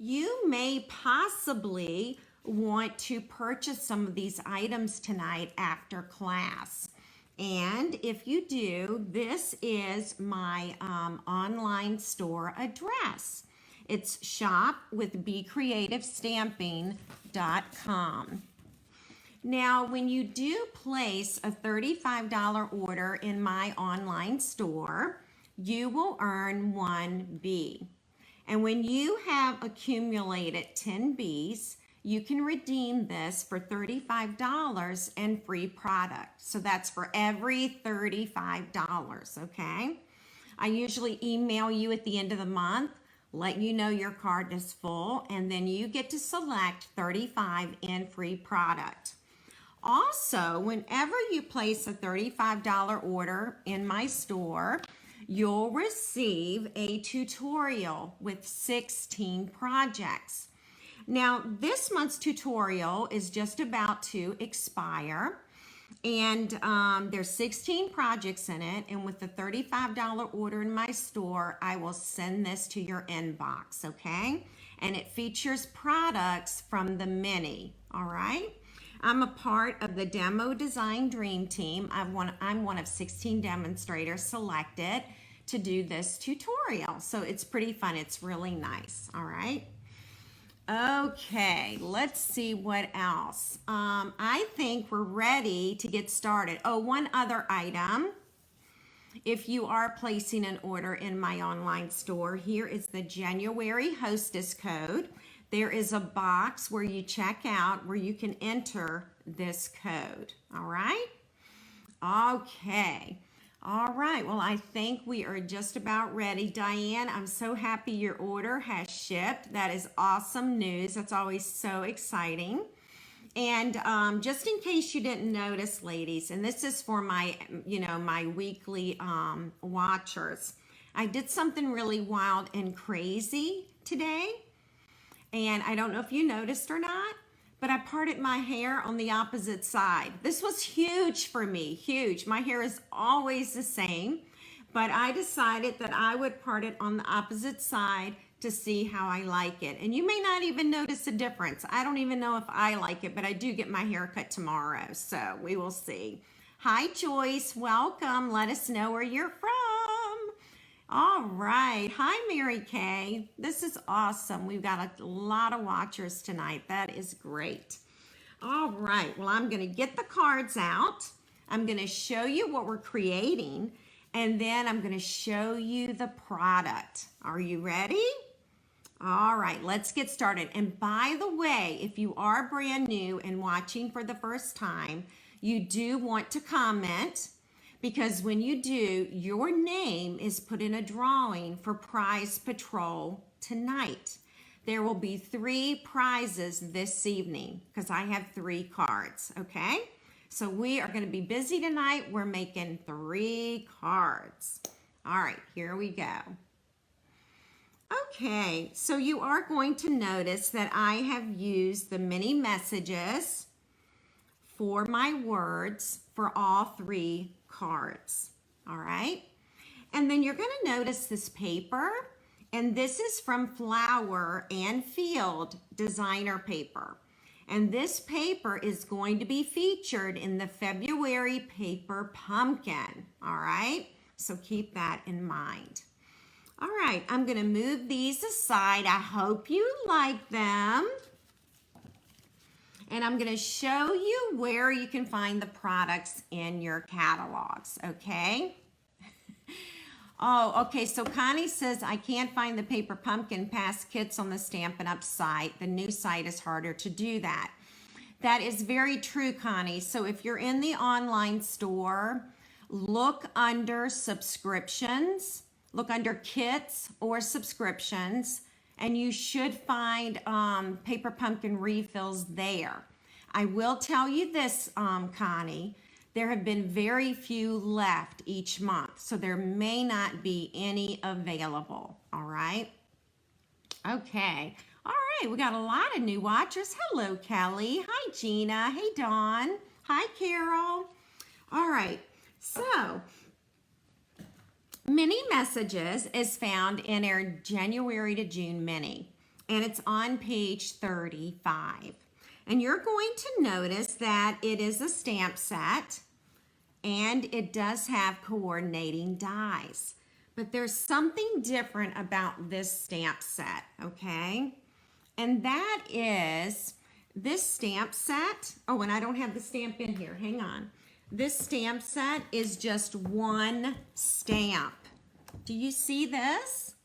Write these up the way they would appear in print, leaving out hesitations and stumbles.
You may possibly want to purchase some of these items tonight after class. And if you do, this is my online store address. It's shopwithbecreativestamping.com. Now, when you do place a $35 order in my online store, you will earn 1 B. And when you have accumulated 10 Bs, you can redeem this for $35 and free product. So that's for every $35, okay? I usually email you at the end of the month, let you know your cart is full, and then you get to select 35 in free product. Also, whenever you place a $35 order in my store, you'll receive a tutorial with 16 projects. Now, this month's tutorial is just about to expire, and there's 16 projects in it, and with the $35 order in my store, I will send this to your inbox, okay? And it features products from the mini, all right? I'm a part of the Demo Design Dream Team. I'm one of 16 demonstrators selected to do this tutorial. So it's pretty fun. It's really nice. All right. Okay, let's see what else. I think we're ready to get started. Oh, one other item. If you are placing an order in my online store, here is the January hostess code. There is a box where you check out where you can enter this code. All right? Okay. All right. Well, I think we are just about ready. Diane, I'm so happy your order has shipped. That is awesome news. That's always so exciting. And just in case you didn't notice, ladies, and this is for my, my weekly watchers, I did something really wild and crazy today. And I don't know if you noticed or not, but I parted my hair on the opposite side. This was huge for me, huge. My hair is always the same, but I decided that I would part it on the opposite side to see how I like it. And you may not even notice a difference. I don't even know if I like it, but I do get my hair cut tomorrow, so we will see. Hi, Joyce, welcome. Let us know where you're from. All right. Hi, Mary Kay. This is awesome. We've got a lot of watchers tonight. That is great. All right. Well, I'm going to get the cards out. I'm going to show you what we're creating, and then I'm going to show you the product. Are you ready? All right. Let's get started. And by the way, if you are brand new and watching for the first time, you do want to comment, because when you do, your name is put in a drawing for Prize Patrol tonight. There will be 3 prizes this evening because I have 3 cards, okay? So we are going to be busy tonight. We're making 3 cards. All right, here we go. Okay, so you are going to notice that I have used the mini messages for my words for all 3 cards. All right. And then you're going to notice this paper, and this is from Flower and Field designer paper. And this paper is going to be featured in the February paper pumpkin. All right. So keep that in mind. All right. I'm going to move these aside. I hope you like them. And I'm going to show you where you can find the products in your catalogs, okay? Oh, okay, so Connie says, I can't find the paper pumpkin past kits on the Stampin' Up site. The new site is harder to do that. That is very true, Connie. So if you're in the online store, look under subscriptions, look under kits or subscriptions, and you should find paper pumpkin refills there. I will tell you this, Connie, there have been very few left each month, so there may not be any available, all right? Okay, all right, we got a lot of new watchers. Hello, Kelly. Hi, Gina. Hey, Dawn. Hi, Carol. All right, so mini messages is found in our January to June mini. and it's on page 35. And you're going to notice that it is a stamp set, and it does have coordinating dies. But there's something different about this stamp set, okay? And that is this stamp set. Oh, and I don't have the stamp in here. Hang on. This stamp set is just one stamp. Do you see this?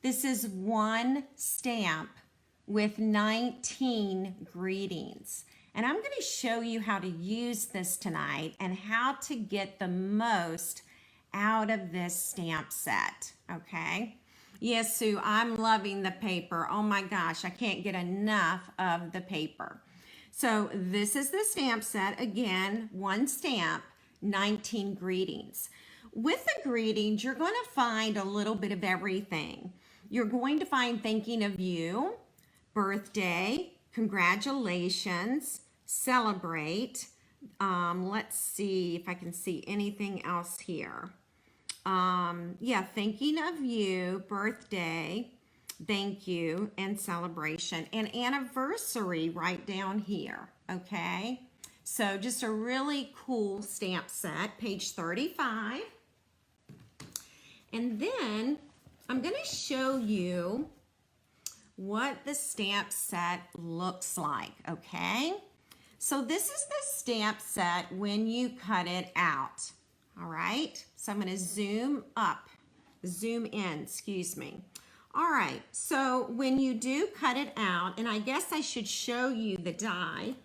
This is one stamp with 19 greetings. And I'm going to show you how to use this tonight and how to get the most out of this stamp set, okay? Yes, Sue, I'm loving the paper. Oh my gosh, I can't get enough of the paper. So this is the stamp set. Again, one stamp, 19 greetings. With the greetings, you're going to find a little bit of everything. You're going to find thinking of you, birthday, congratulations, celebrate. Let's see if I can see anything else here. Yeah, thinking of you, birthday, thank you, and celebration, and anniversary right down here, okay? So just a really cool stamp set, page 35. And then I'm going to show you what the stamp set looks like, okay? So this is the stamp set when you cut it out, all right? So I'm going to zoom in, excuse me. All right, so when you do cut it out, and I guess I should show you the die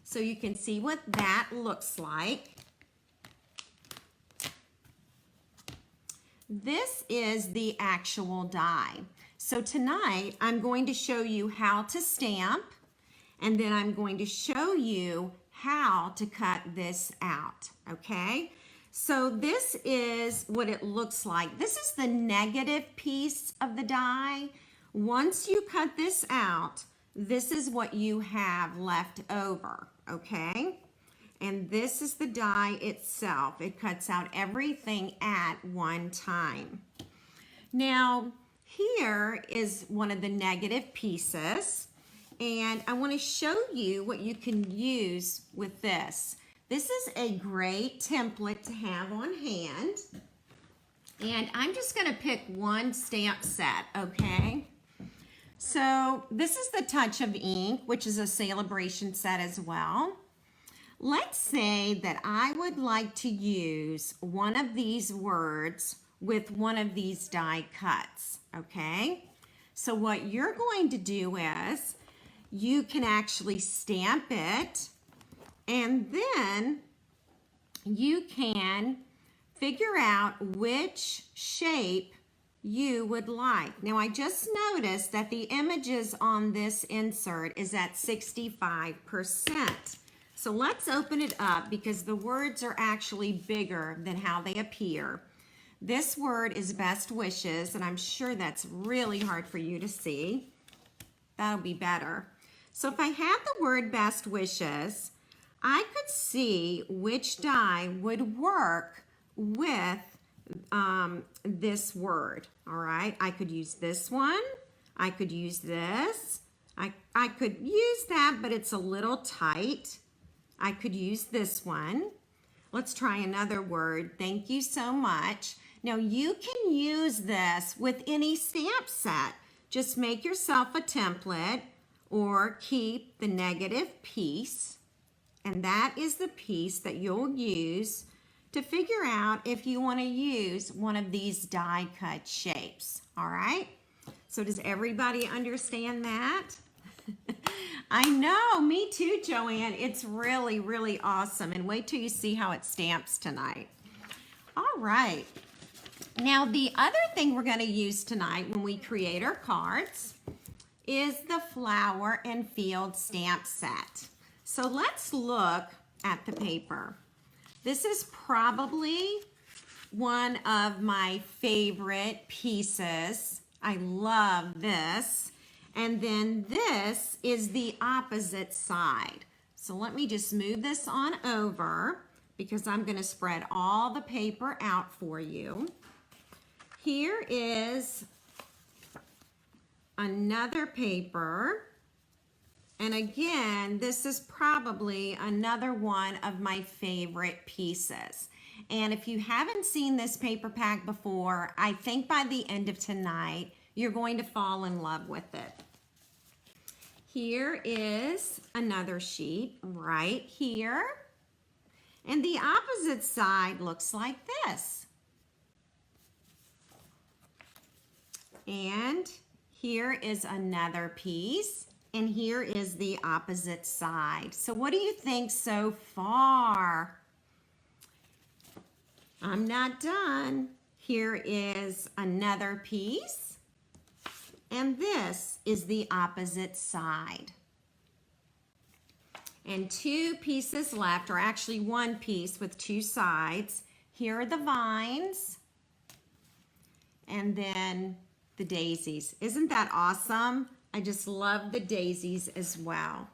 so you can see what that looks like. This is the actual die. So tonight, I'm going to show you how to stamp, and then I'm going to show you how to cut this out, okay? So this is what it looks like. This is the negative piece of the die. Once you cut this out, this is what you have left over, okay? And this is the die itself. It cuts out everything at one time. Now, here is one of the negative pieces, and I want to show you what you can use with this. This is a great template to have on hand, and I'm just going to pick one stamp set, okay? So this is the Touch of Ink, which is a celebration set as well. Let's say that I would like to use one of these words with one of these die cuts, okay? So what you're going to do is you can actually stamp it, and then you can figure out which shape you would like. Now I just noticed that the images on this insert is at 65%. So let's open it up because the words are actually bigger than how they appear. This word is best wishes, and I'm sure that's really hard for you to see. That'll be better. So if I have the word best wishes, I could see which die would work with this word, all right? I could use this one. I could use this. I could use that, but it's a little tight. I could use this one. Let's try another word. Thank you so much. Now you can use this with any stamp set. Just make yourself a template or keep the negative piece. And that is the piece that you'll use to figure out if you want to use one of these die cut shapes. All right? So does everybody understand that? I know, me too, Joanne. It's really, really awesome. And wait till you see how it stamps tonight. All right. Now, the other thing we're going to use tonight when we create our cards is the flower and field stamp set. So let's look at the paper. This is probably one of my favorite pieces. I love this. And then this is the opposite side. So let me just move this on over because I'm going to spread all the paper out for you. Here is another paper. And again, this is probably another one of my favorite pieces. And if you haven't seen this paper pack before, I think by the end of tonight, you're going to fall in love with it. Here is another sheet right here. And the opposite side looks like this. And here is another piece. And here is the opposite side. So what do you think so far? I'm not done. Here is another piece. And this is the opposite side. And two pieces left, or actually one piece with two sides. Here are the vines. And then the daisies. Isn't that awesome? I just love the daisies as well.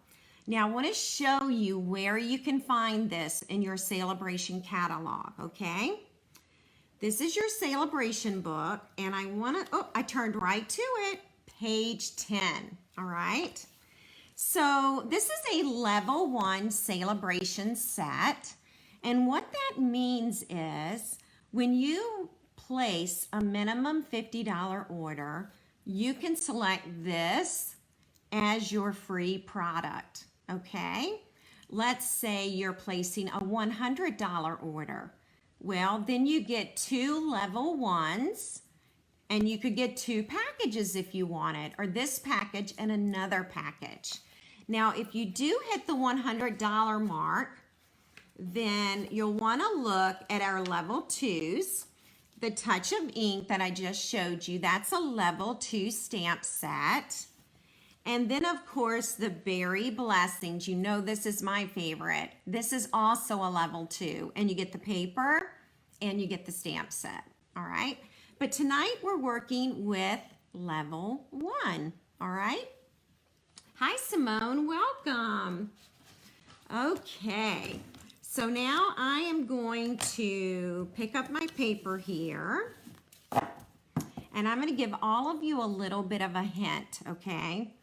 Now I want to show you where you can find this in your celebration catalog, okay? This is your celebration book, and I want to, oh, I turned right to it, page 10, all right? So this is a level 1 celebration set, and what that means is when you place a minimum $50 order, you can select this as your free product, okay? Let's say you're placing a $100 order. Well, then you get 2 level 1s, and you could get 2 packages if you wanted, or this package and another package. Now, if you do hit the $100 mark, then you'll want to look at our level 2s. The Touch of Ink that I just showed you, that's a level 2 stamp set. And then, of course, the Berry Blessings. You know this is my favorite. This is also a level 2. And you get the paper and you get the stamp set. All right? But tonight we're working with level 1. All right? Hi, Simone. Welcome. Okay. So now I am going to pick up my paper here, and I'm going to give all of you a little bit of a hint, okay?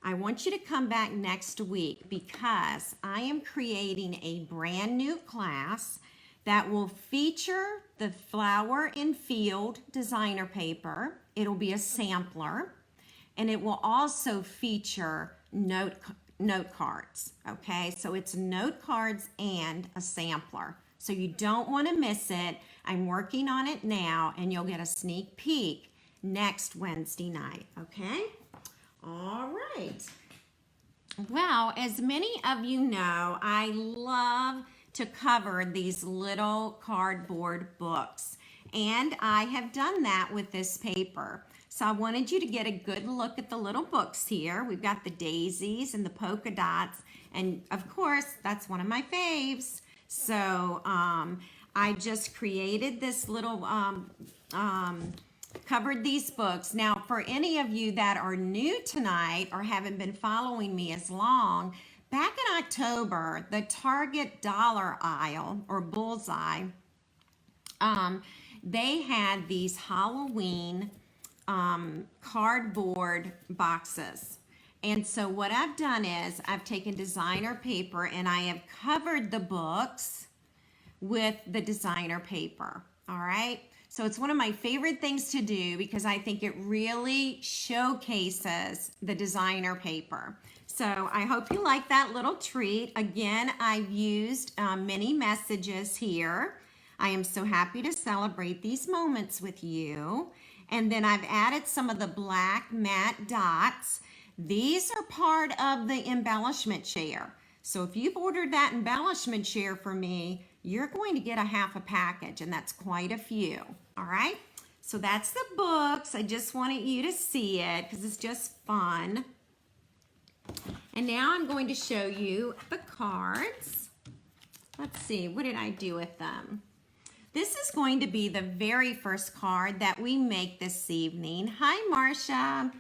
I want you to come back next week because I am creating a brand new class that will feature the Flower and Field designer paper. It'll be a sampler, and it will also feature note cards, okay? So it's note cards and a sampler. So you don't want to miss it. I'm working on it now, and you'll get a sneak peek next Wednesday night, okay? All right. Well, as many of you know, I love to cover these little cardboard books, and I have done that with this paper. So I wanted you to get a good look at the little books here. We've got the daisies and the polka dots. And of course, that's one of my faves. So I just created this little, covered these books. Now, for any of you that are new tonight or haven't been following me as long, back in October, the Target dollar aisle or bullseye, they had these Halloween cardboard boxes. And so what I've done is I've taken designer paper and I have covered the books with the designer paper. All right. So it's one of my favorite things to do because I think it really showcases the designer paper. So I hope you like that little treat. Again, I've used many messages here. I am so happy to celebrate these moments with you. And then I've added some of the black matte dots. These are part of the embellishment share. So if you've ordered that embellishment share for me, you're going to get a half a package, and that's quite a few. All right? So that's the books. I just wanted you to see it because it's just fun. And now I'm going to show you the cards. Let's see, what did I do with them? This is going to be the very first card that we make this evening. Hi, Marcia.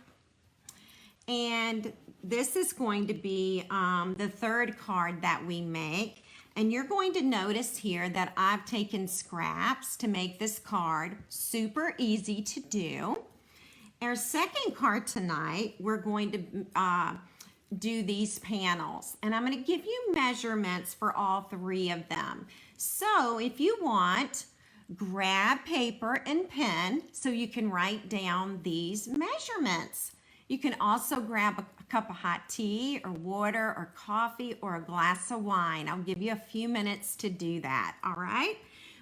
And this is going to be the third card that we make. And you're going to notice here that I've taken scraps to make this card super easy to do. Our second card tonight, we're going to do these panels, and I'm going to give you measurements for all three of them. So if you want, grab paper and pen so you can write down these measurements. You can also grab a cup of hot tea or water or coffee or a glass of wine. I'll give you a few minutes to do that, all right?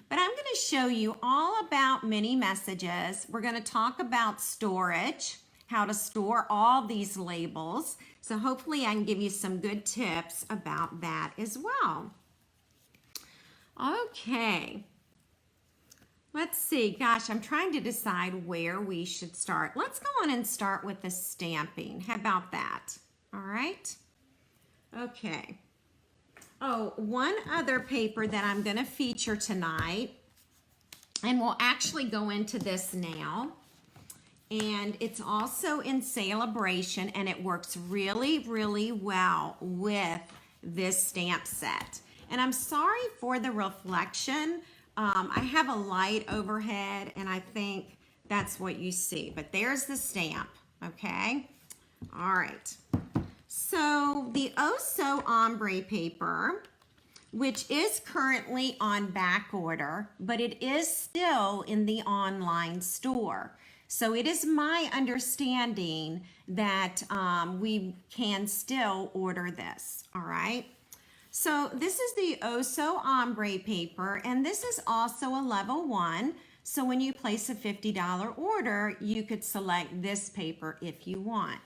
But I'm going to show you all about mini messages. We're going to talk about storage, how to store all these labels. So hopefully I can give you some good tips about that as well. Okay. Let's see. Gosh, I'm trying to decide where we should start. Let's go on and start with the stamping. How about that? All right. Okay. Oh, one other paper that I'm going to feature tonight, and we'll actually go into this now, and it's also in Celebration, and it works really, really well with this stamp set. And I'm sorry for the reflection. I have a light overhead, and I think that's what you see, but there's the stamp, okay? All right. So the Oso Ombre Paper, which is currently on back order, but it is still in the online store. So it is my understanding that we can still order this, all right? So this is the Oso Ombre Paper, and this is also a level 1. So when you place a $50 order, you could select this paper if you want.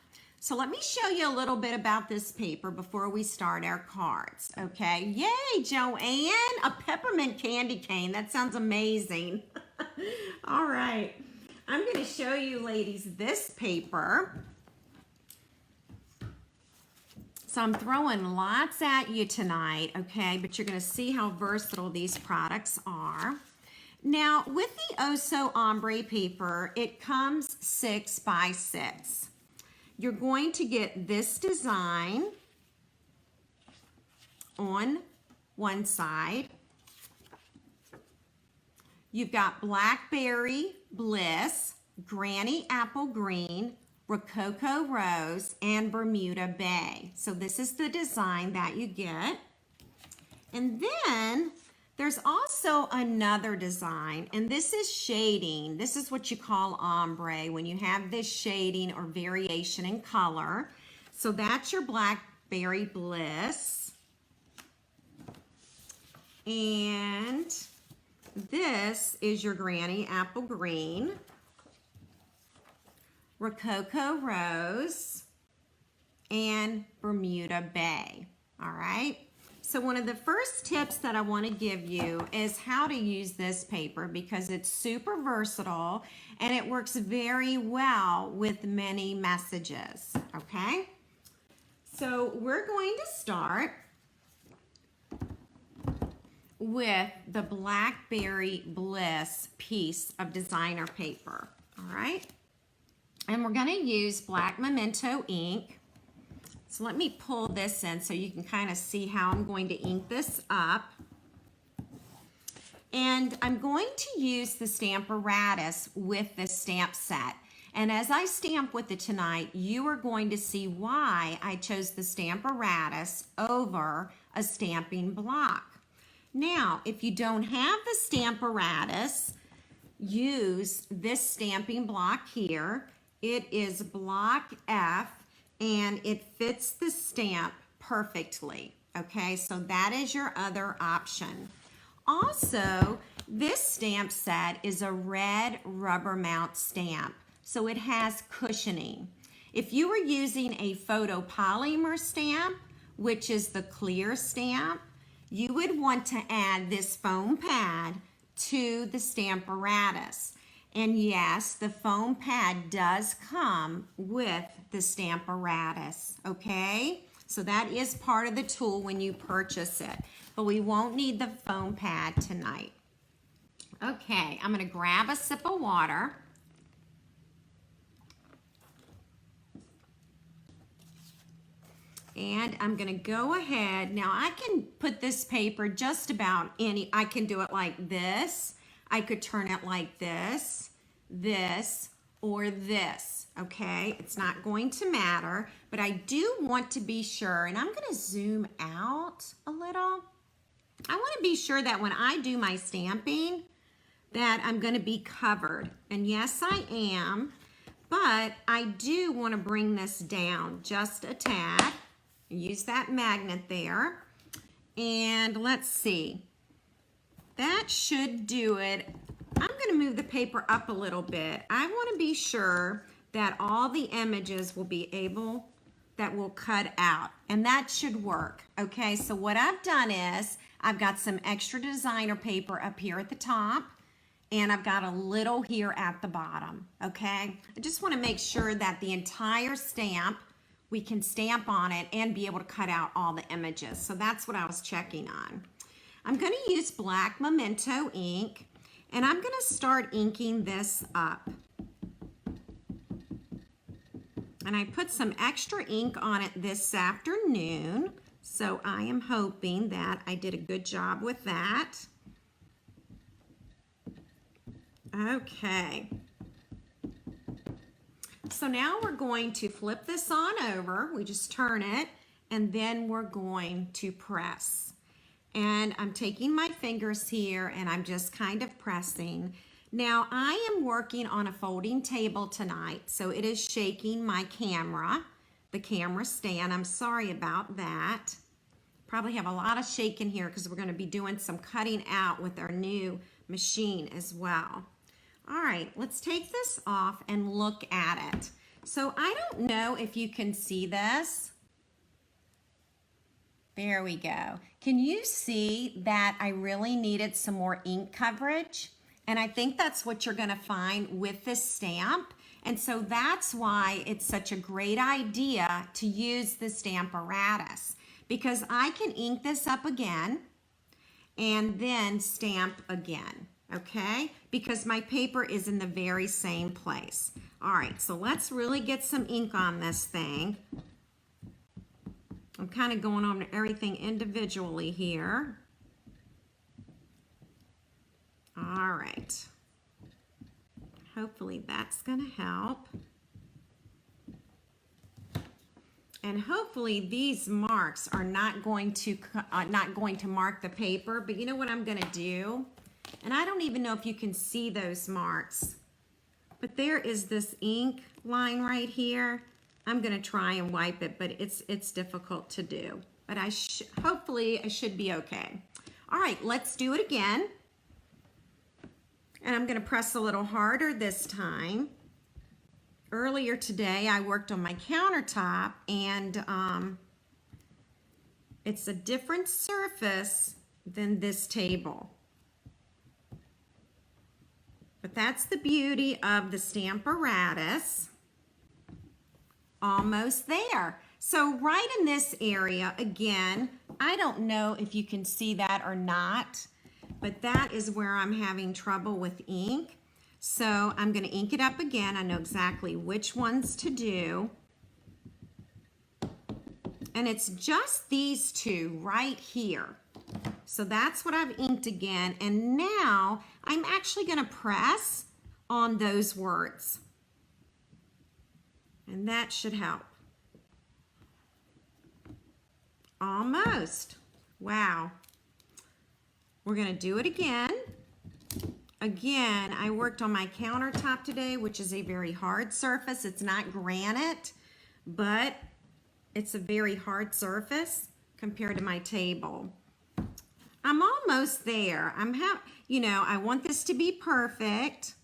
So let me show you a little bit about this paper before we start our cards, okay? Yay, Joanne, a peppermint candy cane. That sounds amazing. All right, I'm gonna show you ladies this paper. So I'm throwing lots at you tonight, okay? But you're gonna see how versatile these products are. Now, with the Oso Ombre Paper, it comes 6 by 6. You're going to get this design on one side. You've got Blackberry Bliss, Granny Apple Green, Rococo Rose, and Bermuda Bay. So this is the design that you get. And then there's also another design, and this is shading. This is what you call ombre, when you have this shading or variation in color. So that's your Blackberry Bliss. And this is your Granny Apple Green, Rococo Rose, and Bermuda Bay, all right? So one of the first tips that I want to give you is how to use this paper, because it's super versatile and it works very well with many messages, okay? So we're going to start with the Blackberry Bliss piece of designer paper, all right? And we're going to use black memento ink. So let me pull this in so you can kind of see how I'm going to ink this up. And I'm going to use the Stamparatus with this stamp set. And as I stamp with it tonight, you are going to see why I chose the Stamparatus over a stamping block. Now, if you don't have the Stamparatus, use this stamping block here. It is block F, and it fits the stamp perfectly, okay? So that is your other option. Also, this stamp set is a red rubber mount stamp, so it has cushioning. If you were using a photopolymer stamp, which is the clear stamp, you would want to add this foam pad to the Stamparatus. And yes, the foam pad does come with the Stamparatus, okay? So that is part of the tool when you purchase it, but we won't need the foam pad tonight. Okay, I'm gonna grab a sip of water. And I'm gonna go ahead, now I can put this paper just about any, I can do it like this. I could turn it like this, or this, okay? It's not going to matter, but I do want to be sure, and I'm gonna zoom out a little. I wanna be sure that when I do my stamping, that I'm gonna be covered. And yes, I am, but I do wanna bring this down just a tad. Use that magnet there. And let's see, that should do it. I'm gonna move the paper up a little bit. I wanna be sure that all the images will be able, that will cut out, and that should work, okay? So what I've done is, I've got some extra designer paper up here at the top, and I've got a little here at the bottom, okay? I just wanna make sure that the entire stamp, we can stamp on it and be able to cut out all the images. So that's what I was checking on. I'm gonna use black Memento ink, and I'm gonna start inking this up. And I put some extra ink on it this afternoon, so I am hoping that I did a good job with that. Okay. So now we're going to flip this on over. We just turn it, and then we're going to press. And I'm taking my fingers here, and I'm just kind of pressing. Now, I am working on a folding table tonight, so it is shaking my camera, the camera stand. I'm sorry about that. Probably have a lot of shaking here because we're going to be doing some cutting out with our new machine as well. All right, let's take this off and look at it. So I don't know if you can see this. There we go. Can you see that I really needed some more ink coverage? And I think that's what you're gonna find with this stamp. And so that's why it's such a great idea to use the Stamparatus, because I can ink this up again and then stamp again, okay? Because my paper is in the very same place. All right, so let's really get some ink on this thing. I'm kind of going on everything individually here. All right. Hopefully that's going to help. And hopefully these marks are not going to mark the paper, but you know what I'm going to do? And I don't even know if you can see those marks, but there is this ink line right here. I'm going to try and wipe it, but it's difficult to do. But hopefully I should be okay. All right, let's do it again. And I'm going to press a little harder this time. Earlier today, I worked on my countertop, and it's a different surface than this table. But that's the beauty of the Stamparatus. Almost there. So right in this area, again, I don't know if you can see that or not, but that is where I'm having trouble with ink. So I'm going to ink it up again. I know exactly which ones to do. And it's just these two right here. So that's what I've inked again. And now I'm actually going to press on those words. And that should help. Almost. Wow. We're going to do it again. Again, I worked on my countertop today, which is a very hard surface. It's not granite, but it's a very hard surface compared to my table. I'm almost there. I want this to be perfect.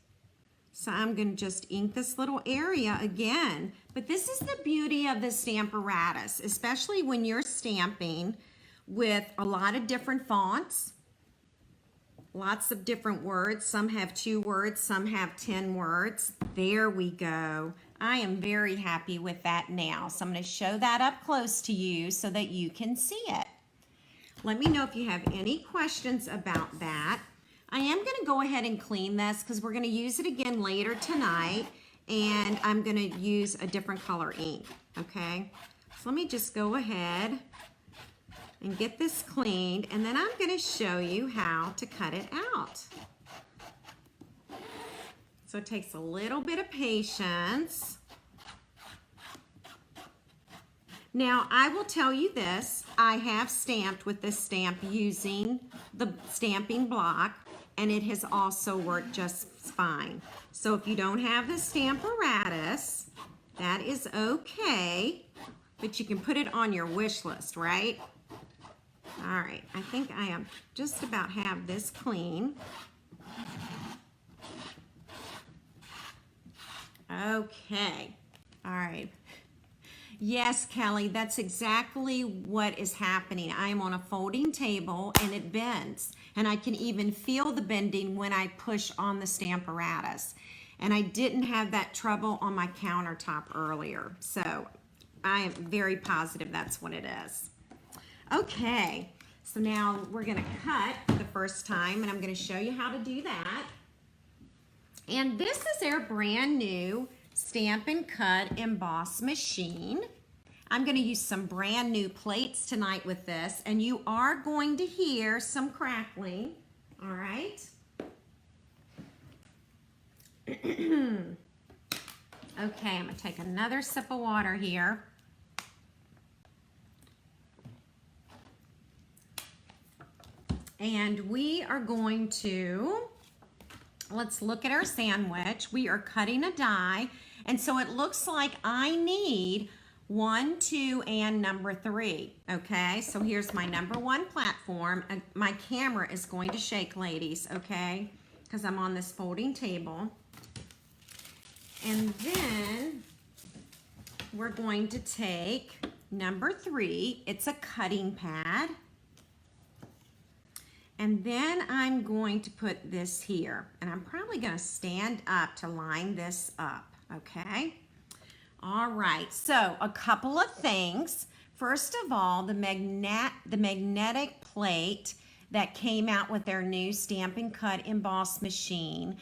So I'm going to just ink this little area again. But this is the beauty of the Stamparatus, especially when you're stamping with a lot of different fonts, lots of different words. Some have 2 words, some have 10 words. There we go. I am very happy with that now. So I'm going to show that up close to you so that you can see it. Let me know if you have any questions about that. I am going to go ahead and clean this because we're going to use it again later tonight, and I'm going to use a different color ink, okay? So let me just go ahead and get this cleaned, and then I'm going to show you how to cut it out. So it takes a little bit of patience. Now, I will tell you this, I have stamped with this stamp using the stamping block, and it has also worked just fine. So if you don't have the Stamparatus, that is okay, but you can put it on your wish list, right? All right, I think I am just about have this clean. Okay, all right. Yes, Kelly, that's exactly what is happening. I am on a folding table and it bends, and I can even feel the bending when I push on the Stamparatus. And I didn't have that trouble on my countertop earlier, so I am very positive that's what it is. Okay, so now we're gonna cut the first time, and I'm gonna show you how to do that. And this is our brand new Stamp and Cut Emboss machine. I'm going to use some brand new plates tonight with this, and you are going to hear some crackling, all right? Okay, I'm going to take another sip of water here. And we are going to, let's look at our sandwich. We are cutting a die. And so it looks like I need 1, 2, and number 3. Okay, so here's my number 1 platform. My camera is going to shake, ladies, okay, because I'm on this folding table. And then we're going to take number 3. It's a cutting pad. And then I'm going to put this here. And I'm probably going to stand up to line this up. Okay, all right, so a couple of things. First of all, the magnetic plate that came out with their new Stamp and Cut Emboss machine,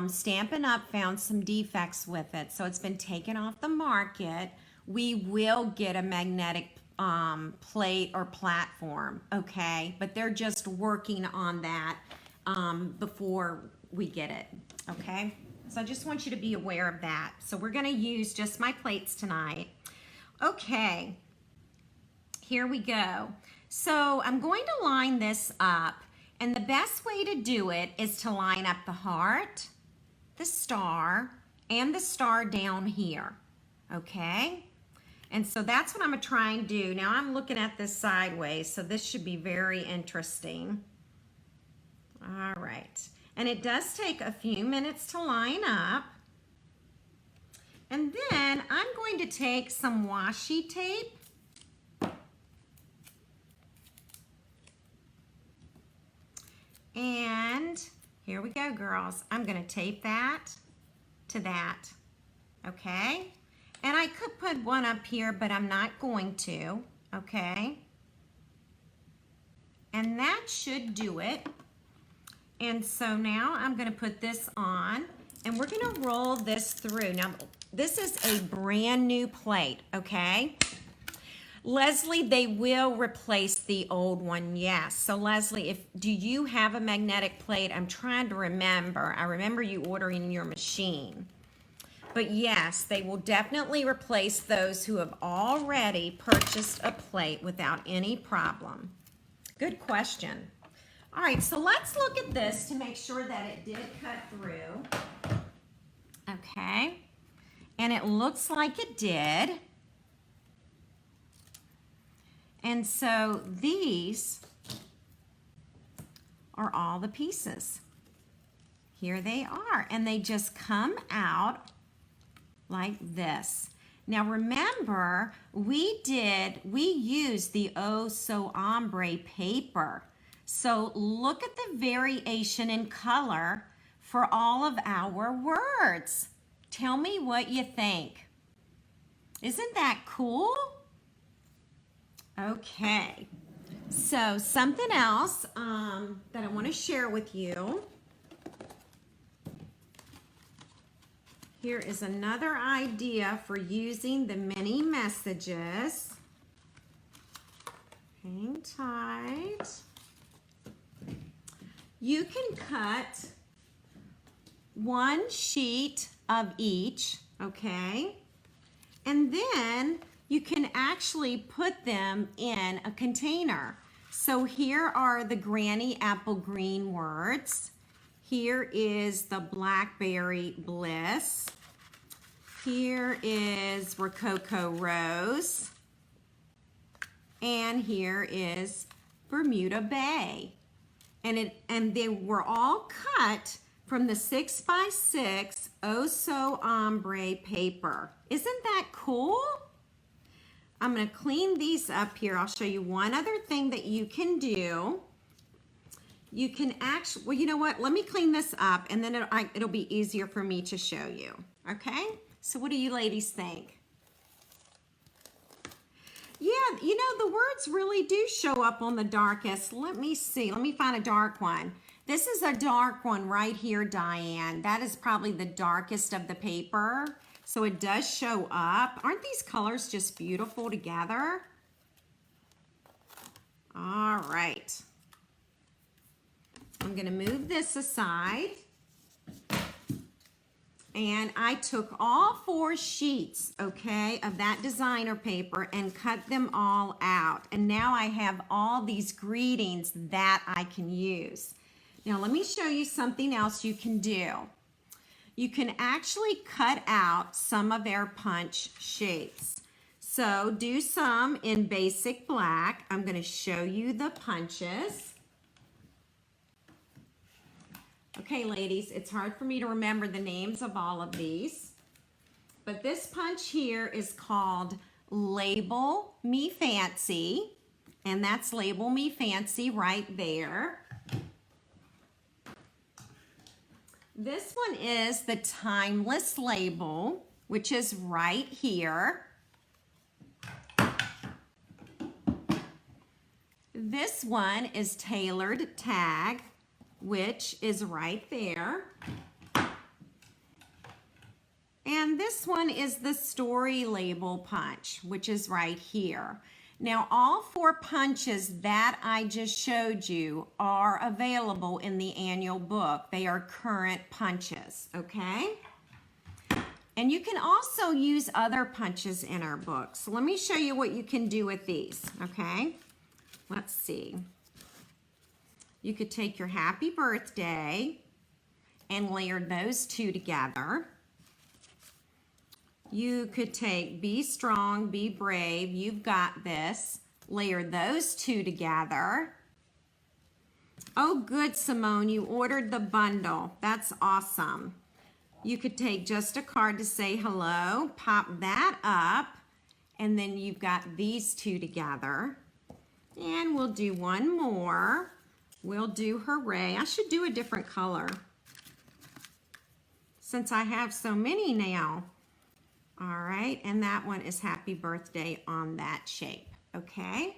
Stampin' Up! Found some defects with it, so it's been taken off the market. We will get a magnetic plate or platform, okay, but they're just working on that before we get it, okay? So I just want you to be aware of that. So we're going to use just my plates tonight. Okay, here we go. So I'm going to line this up, and the best way to do it is to line up the heart, the star, and the star down here, okay? And so that's what I'm going to try and do. Now I'm looking at this sideways, so this should be very interesting. All right. And it does take a few minutes to line up. And then I'm going to take some washi tape. And here we go, girls. I'm going to tape that to that, okay? And I could put one up here, but I'm not going to, okay? And that should do it. And so now I'm going to put this on, and we're going to roll this through. Now, this is a brand new plate, okay? Leslie, they will replace the old one, yes. So Leslie, do you have a magnetic plate? I'm trying to remember. I remember you ordering your machine. But yes, they will definitely replace those who have already purchased a plate without any problem. Good question. All right, so let's look at this to make sure that it did cut through. Okay, and it looks like it did. And so these are all the pieces. Here they are, and they just come out like this. Now remember, we used the Oso Ombre Paper. So look at the variation in color for all of our words. Tell me what you think. Isn't that cool? Okay, so something else that I want to share with you. Here is another idea for using the mini messages. Hang tight. You can cut one sheet of each, okay? And then you can actually put them in a container. So here are the Granny Apple Green words. Here is the Blackberry Bliss. Here is Rococo Rose. And here is Bermuda Bay. And they were all cut from the 6x6 Oso Ombre Paper. Isn't that cool? I'm going to clean these up here. I'll show you one other thing that you can do. You can actually, well, you know what? Let me clean this up and then it'll be easier for me to show you. Okay? So what do you ladies think? Yeah, you know, the words really do show up on the darkest. Let me see. Let me find a dark one. This is a dark one right here, Diane. That is probably the darkest of the paper. So it does show up. Aren't these colors just beautiful together? All right. I'm going to move this aside. And I took all 4 sheets, okay, of that designer paper and cut them all out. And now I have all these greetings that I can use. Now let me show you something else you can do. You can actually cut out some of their punch shapes. So do some in basic black. I'm going to show you the punches. Okay, ladies, it's hard for me to remember the names of all of these. But this punch here is called Label Me Fancy. And that's Label Me Fancy right there. This one is the Timeless Label, which is right here. This one is Tailored Tag, which is right there. And this one is the Story Label Punch, which is right here. Now, all 4 punches that I just showed you are available in the annual book. They are current punches, okay? And you can also use other punches in our book. So let me show you what you can do with these, okay? Let's see. You could take your happy birthday and layer those 2 together. You could take be strong, be brave, you've got this. Layer those 2 together. Oh, good, Simone, you ordered the bundle. That's awesome. You could take just a card to say hello, pop that up, and then you've got these 2 together. And we'll do one more. We'll do hooray. I should do a different color since I have so many now. All right, and that one is happy birthday on that shape, okay?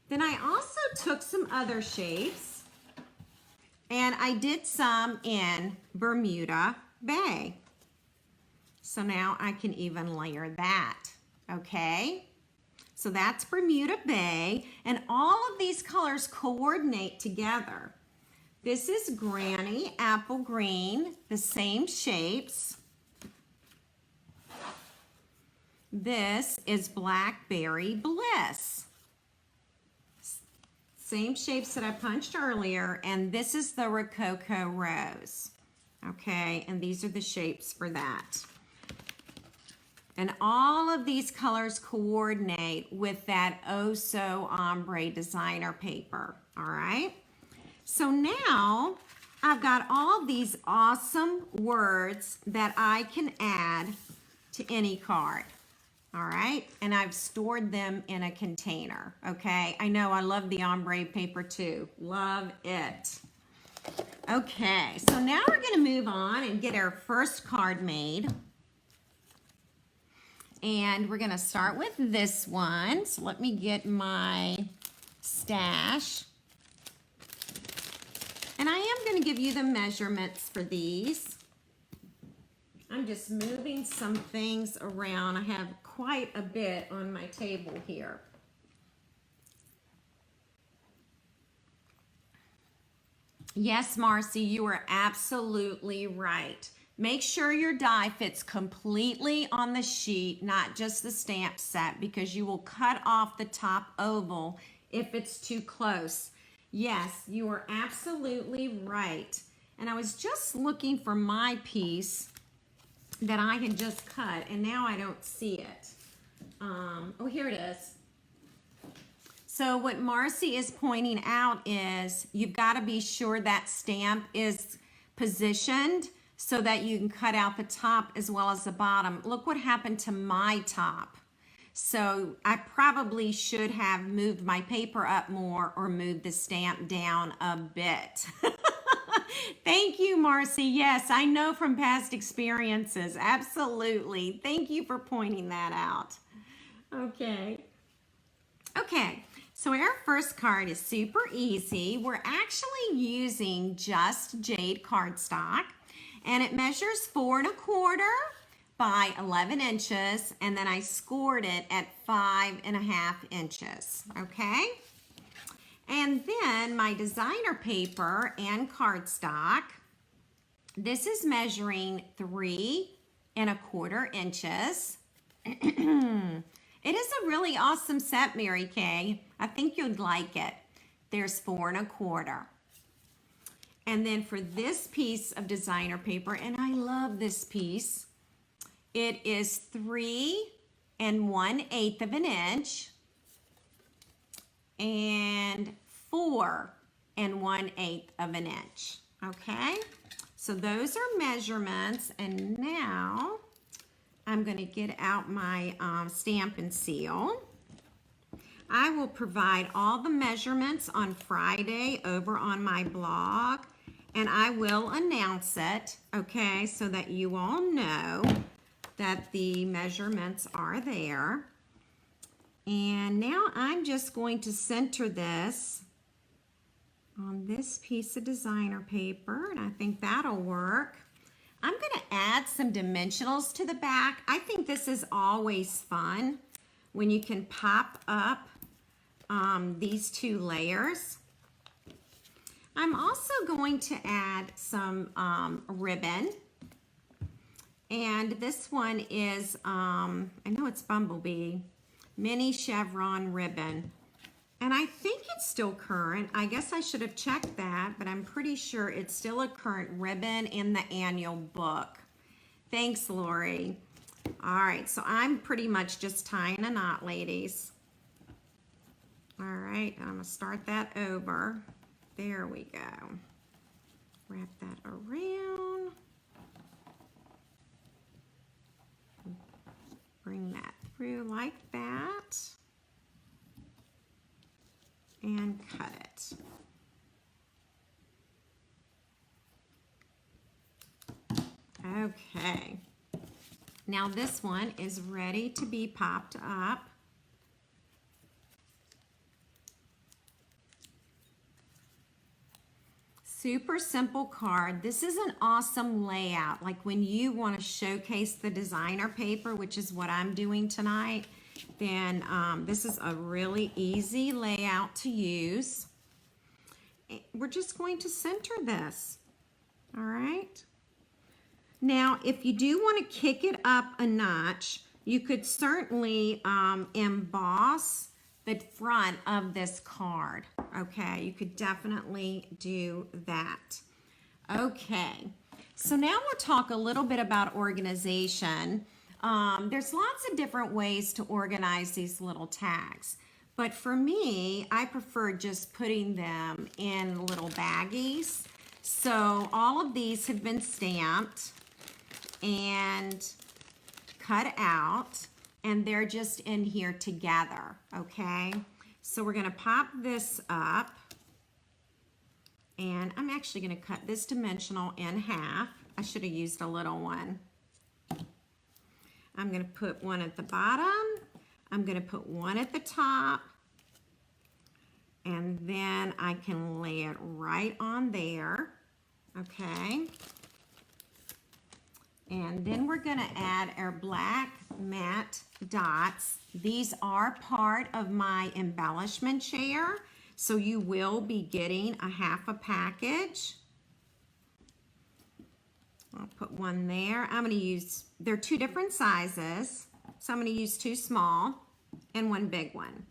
Then I also took some other shapes and I did some in Bermuda Bay. So now I can even layer that, okay? So that's Bermuda Bay, and all of these colors coordinate together. This is Granny Apple Green, the same shapes. This is Blackberry Bliss. Same shapes that I punched earlier, and this is the Rococo Rose. Okay, and these are the shapes for that. And all of these colors coordinate with that Oso Ombre designer paper, all right? So now I've got all these awesome words that I can add to any card. All right, and I've stored them in a container, okay? I know I love the ombre paper too. Love it. Okay, so now we're gonna move on and get our first card made. And we're gonna start with this one. So let me get my stash. And I am gonna give you the measurements for these. I'm just moving some things around. I have quite a bit on my table here. Yes, Marcy, you are absolutely right. Make sure your die fits completely on the sheet, not just the stamp set, because you will cut off the top oval if it's too close. Yes, you are absolutely right. And I was just looking for my piece that I had just cut, and now I don't see it. Oh, here it is. So what Marcy is pointing out is you've got to be sure that stamp is positioned so that you can cut out the top as well as the bottom. Look what happened to my top. So I probably should have moved my paper up more or moved the stamp down a bit. Thank you, Marcy. Yes, I know from past experiences. Absolutely. Thank you for pointing that out. Okay. Okay. So our first card is super easy. We're actually using just Jade cardstock, and it measures 4 1/4 by 11 inches, and then I scored it at 5.5 inches, okay? And then my designer paper and cardstock, this is measuring 3 1/4 inches. It is a really awesome set, Mary Kay. I think you'd like it. There's 4 1/4. And then for this piece of designer paper, and I love this piece, it is 3 1/8 of an inch and 4 1/8 of an inch. Okay, so those are measurements, and now I'm going to get out my stamp and seal. I will provide all the measurements on Friday over on my blog, and I will announce it, okay, so that you all know that the measurements are there. And now I'm just going to center this on this piece of designer paper, and I think that'll work. I'm going to add some dimensionals to the back. I think this is always fun when you can pop up these 2 layers. I'm also going to add some ribbon. And this one is, I know it's Bumblebee, mini chevron ribbon. And I think it's still current. I guess I should have checked that, but I'm pretty sure it's still a current ribbon in the annual book. Thanks, Lori. All right, so I'm pretty much just tying a knot, ladies. All right, I'm gonna start that over. There we go. Wrap that around. Bring that through like that. And cut it. Okay. Now this one is ready to be popped up. Super simple card. This is an awesome layout. Like when you want to showcase the designer paper, which is what I'm doing tonight, then this is a really easy layout to use. We're just going to center this. All right. Now, if you do want to kick it up a notch, you could certainly emboss the front of this card. Okay, you could definitely do that. Okay, so now we'll talk a little bit about organization. There's lots of different ways to organize these little tags, but for me, I prefer just putting them in little baggies. So all of these have been stamped and cut out, and they're just in here together, okay? So we're gonna pop this up, and I'm actually gonna cut this dimensional in half. I should have used a little one. I'm gonna put one at the bottom, I'm gonna put one at the top, and then I can lay it right on there, okay? And then we're gonna add our black matte dots. These are part of my embellishment chair, So you will be getting a half a package. I'll put one there. I'm going to use, they're two different sizes. So I'm going to use two small and one big one.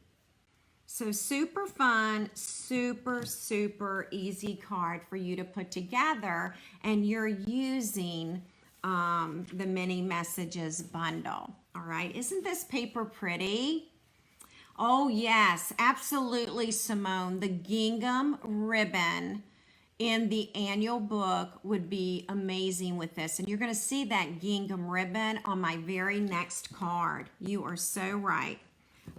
So super fun, super, super easy card for you to put together, and you're using the mini messages bundle. All right, isn't this paper pretty? Oh yes, absolutely, Simone. The gingham ribbon in the annual book would be amazing with this, and you're going to see that gingham ribbon on my very next card. You are so right.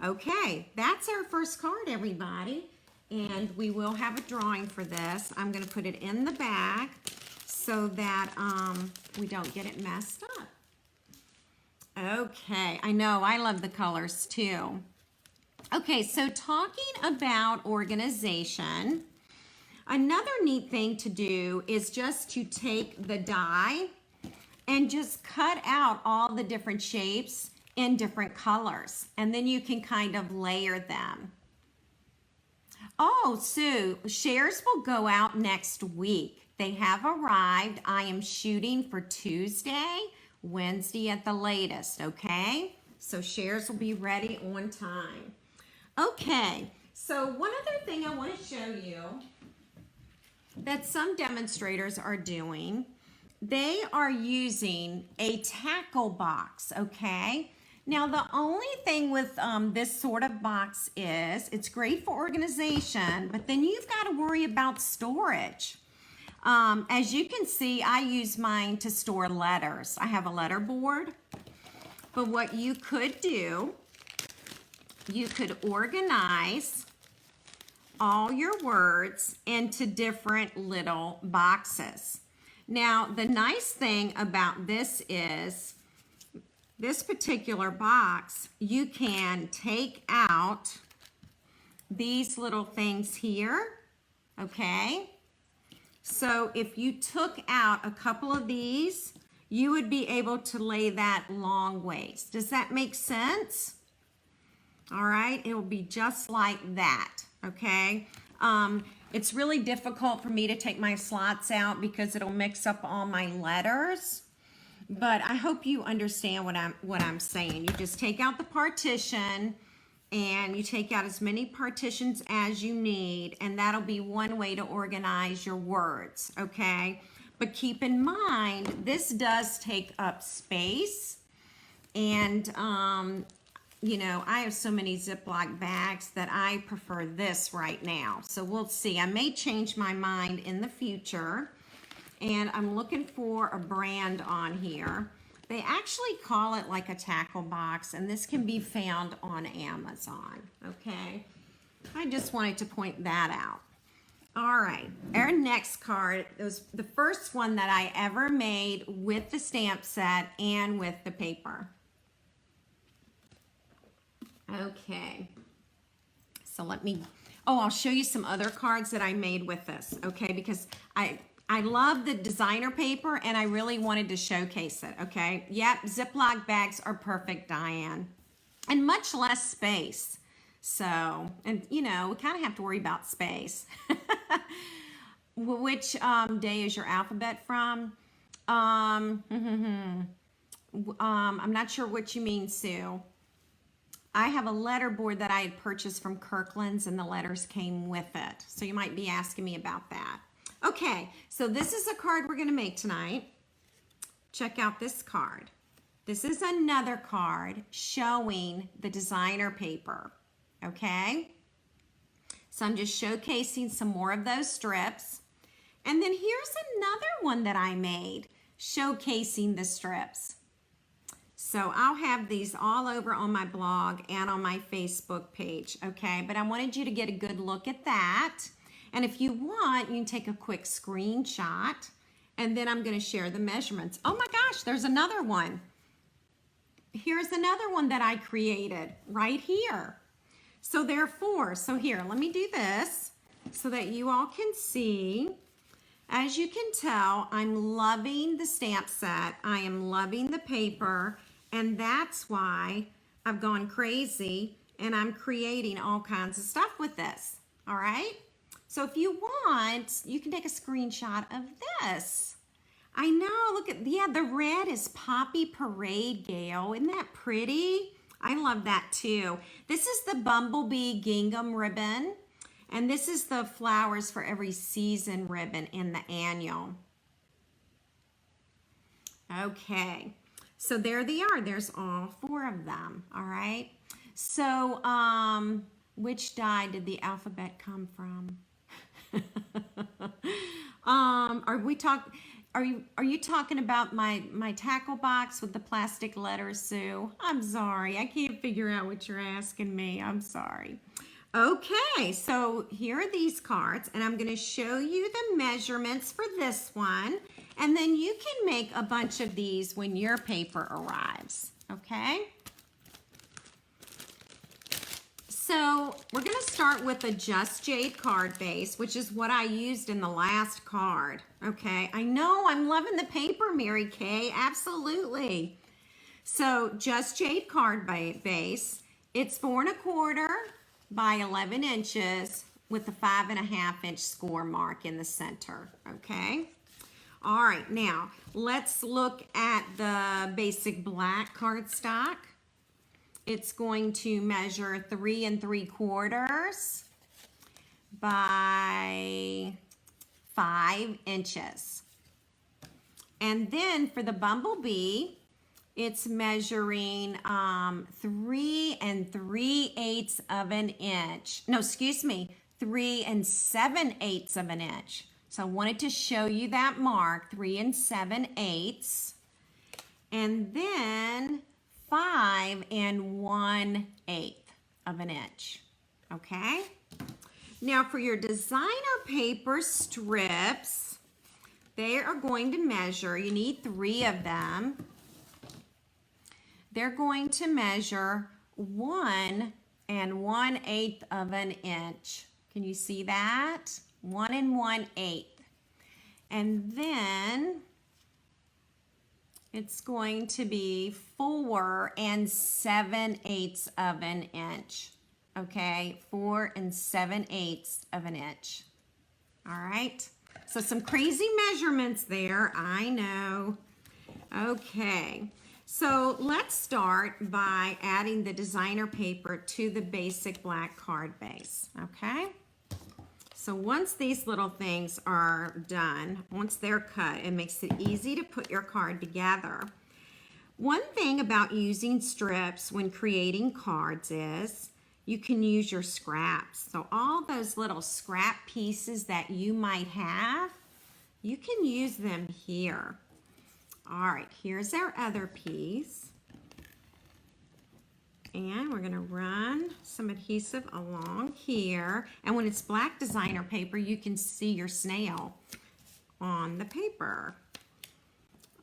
Okay, that's our first card, everybody, and we will have a drawing for this. I'm going to put it in the bag so that we don't get it messed up. Okay, I know, I love the colors too. Okay, so talking about organization, another neat thing to do is just to take the die and just cut out all the different shapes in different colors, and then you can kind of layer them. Oh, Sue, shares will go out next week. They have arrived. I am shooting for Tuesday, Wednesday at the latest, okay? So shares will be ready on time. Okay, so one other thing I want to show you that some demonstrators are doing, they are using a tackle box, okay? Now, the only thing with this sort of box is it's great for organization, but then you've got to worry about storage. As you can see, I use mine to store letters. I have a letter board, but what you could do, you could organize all your words into different little boxes. Now, the nice thing about this is this particular box, you can take out these little things here, okay? So if you took out a couple of these, you would be able to lay that long ways. Does that make sense? All right, it will be just like that, okay? It's really difficult for me to take my slots out because it'll mix up all my letters. But I hope you understand what I'm saying. You just take out the partition and you take out as many partitions as you need, and that'll be one way to organize your words, okay? But keep in mind, this does take up space, and you know, I have so many Ziploc bags that I prefer this right now. So we'll see. I may change my mind in the future. And I'm looking for a brand on here. They actually call it like a tackle box, and this can be found on Amazon, okay? I just wanted to point that out. All right, our next card was the first one that I ever made with the stamp set and with the paper. Okay, so let me, I'll show you some other cards that I made with this, okay? Because I love the designer paper and I really wanted to showcase it, okay? Yep, Ziploc bags are perfect, Diane. And much less space. So, and you know, we kind of have to worry about space. Which day is your alphabet from? I'm not sure what you mean, Sue. I have a letter board that I had purchased from Kirkland's and the letters came with it. So you might be asking me about that. Okay, so this is a card we're going to make tonight. Check out this card. This is another card showing the designer paper, okay? So I'm just showcasing some more of those strips. And then here's another one that I made showcasing the strips. So I'll have these all over on my blog and on my Facebook page, okay? But I wanted you to get a good look at that. And if you want, you can take a quick screenshot, and then I'm going to share the measurements. Oh my gosh, there's another one. Here's another one that I created right here. So there are four. So here, let me do this so that you all can see. As you can tell, I'm loving the stamp set. I am loving the paper, and that's why I've gone crazy and I'm creating all kinds of stuff with this. All right. So if you want, you can take a screenshot of this. I know, look at, yeah, the red is Poppy Parade Gale. Isn't that pretty? I love that too. This is the Bumblebee Gingham ribbon. And this is the Flowers for Every Season ribbon in the annual. Okay, so there they are. There's all 4 of them, all right? So, which die did the alphabet come from? Are you talking about my tackle box with the plastic letters, Sue? I'm sorry, I can't figure out what you're asking me. I'm sorry. Okay, so here are these cards, and I'm going to show you the measurements for this one, and then you can make a bunch of these when your paper arrives, okay? So we're going to start with a Just Jade card base, which is what I used in the last card, okay? I know, I'm loving the paper, Mary Kay, absolutely. So Just Jade card base, it's 4 1/4 by 11 inches with a 5.5 inch score mark in the center, okay? All right, now let's look at the basic black cardstock. It's going to measure 3 3/4 by 5 inches. And then for the Bumblebee, it's measuring 3 3/8 of an inch. No, excuse me, 3 7/8 of an inch. So I wanted to show you that mark, 3 7/8. And then 5 1/8 of an inch. Okay? Now for your designer paper strips, they are going to measure, you need 3 of them. They're going to measure 1 1/8 of an inch. Can you see that? 1 1/8. And then it's going to be 4 7/8 of an inch. Okay, 4 7/8 of an inch. All right, so some crazy measurements there, I know. Okay. So let's start by adding the designer paper to the basic black card base, okay? So once these little things are done, once they're cut, it makes it easy to put your card together. One thing about using strips when creating cards is you can use your scraps. So all those little scrap pieces that you might have, you can use them here. All right, here's our other piece. And we're gonna run some adhesive along here. And when it's black designer paper, you can see your snail on the paper.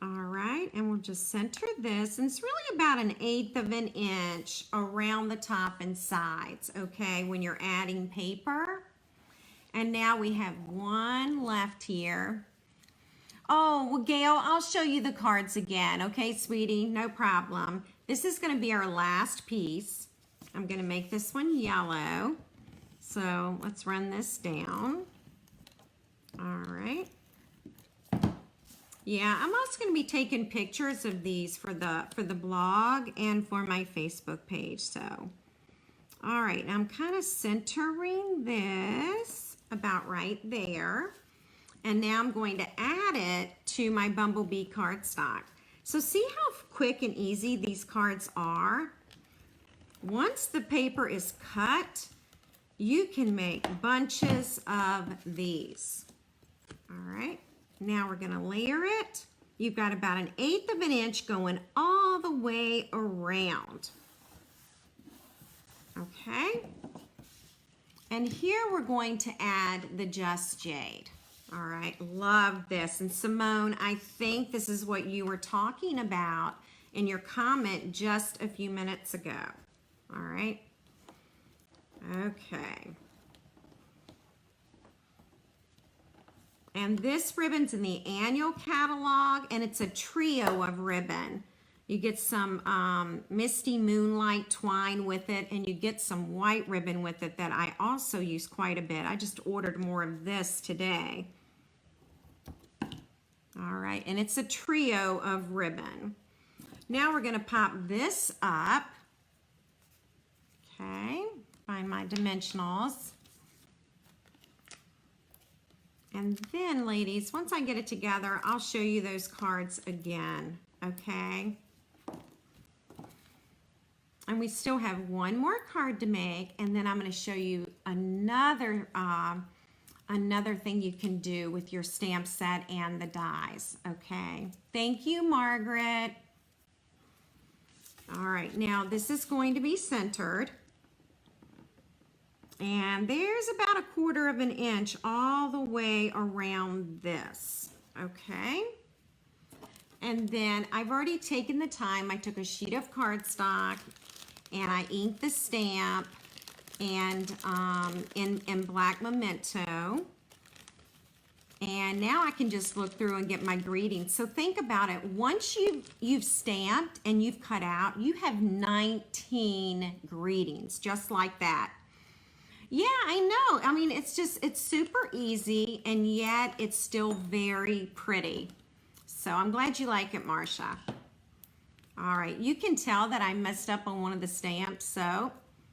All right, and we'll just center this. And it's really about 1/8 of an inch around the top and sides, okay, when you're adding paper. And now we have one left here. Oh, well, Gail, I'll show you the cards again. Okay, sweetie, no problem. This is going to be our last piece. I'm going to make this one yellow. So let's run this down. All right. Yeah, I'm also going to be taking pictures of these for the blog and for my Facebook page. So, all right, now I'm kind of centering this about right there. And now I'm going to add it to my Bumblebee cardstock. So see how quick and easy these cards are? Once the paper is cut, you can make bunches of these. All right, now we're gonna layer it. You've got about 1/8 of an inch going all the way around. Okay, and here we're going to add the Just Jade. All right, love this. And Simone, I think this is what you were talking about in your comment just a few minutes ago. All right, okay. And this ribbon's in the annual catalog, and it's a trio of ribbon. You get some Misty Moonlight twine with it, and you get some white ribbon with it that I also use quite a bit. I just ordered more of this today. All right, and it's a trio of ribbon. Now we're gonna pop this up. Okay, find my dimensionals. And then, ladies, once I get it together, I'll show you those cards again, okay? And we still have one more card to make, and then I'm going to show you another another thing you can do with your stamp set and the dies, okay? Thank you, Margaret. All right, now this is going to be centered. And there's about 1/4 of an inch all the way around this, okay? And then I've already taken the time. I took a sheet of cardstock and I inked the stamp and in black memento. And now I can just look through and get my greetings. So think about it. Once you've stamped and you've cut out, you have 19 greetings, just like that. Yeah, I know. I mean, it's super easy, and yet it's still very pretty. So I'm glad you like it, Marsha. All right, you can tell that I messed up on one of the stamps, so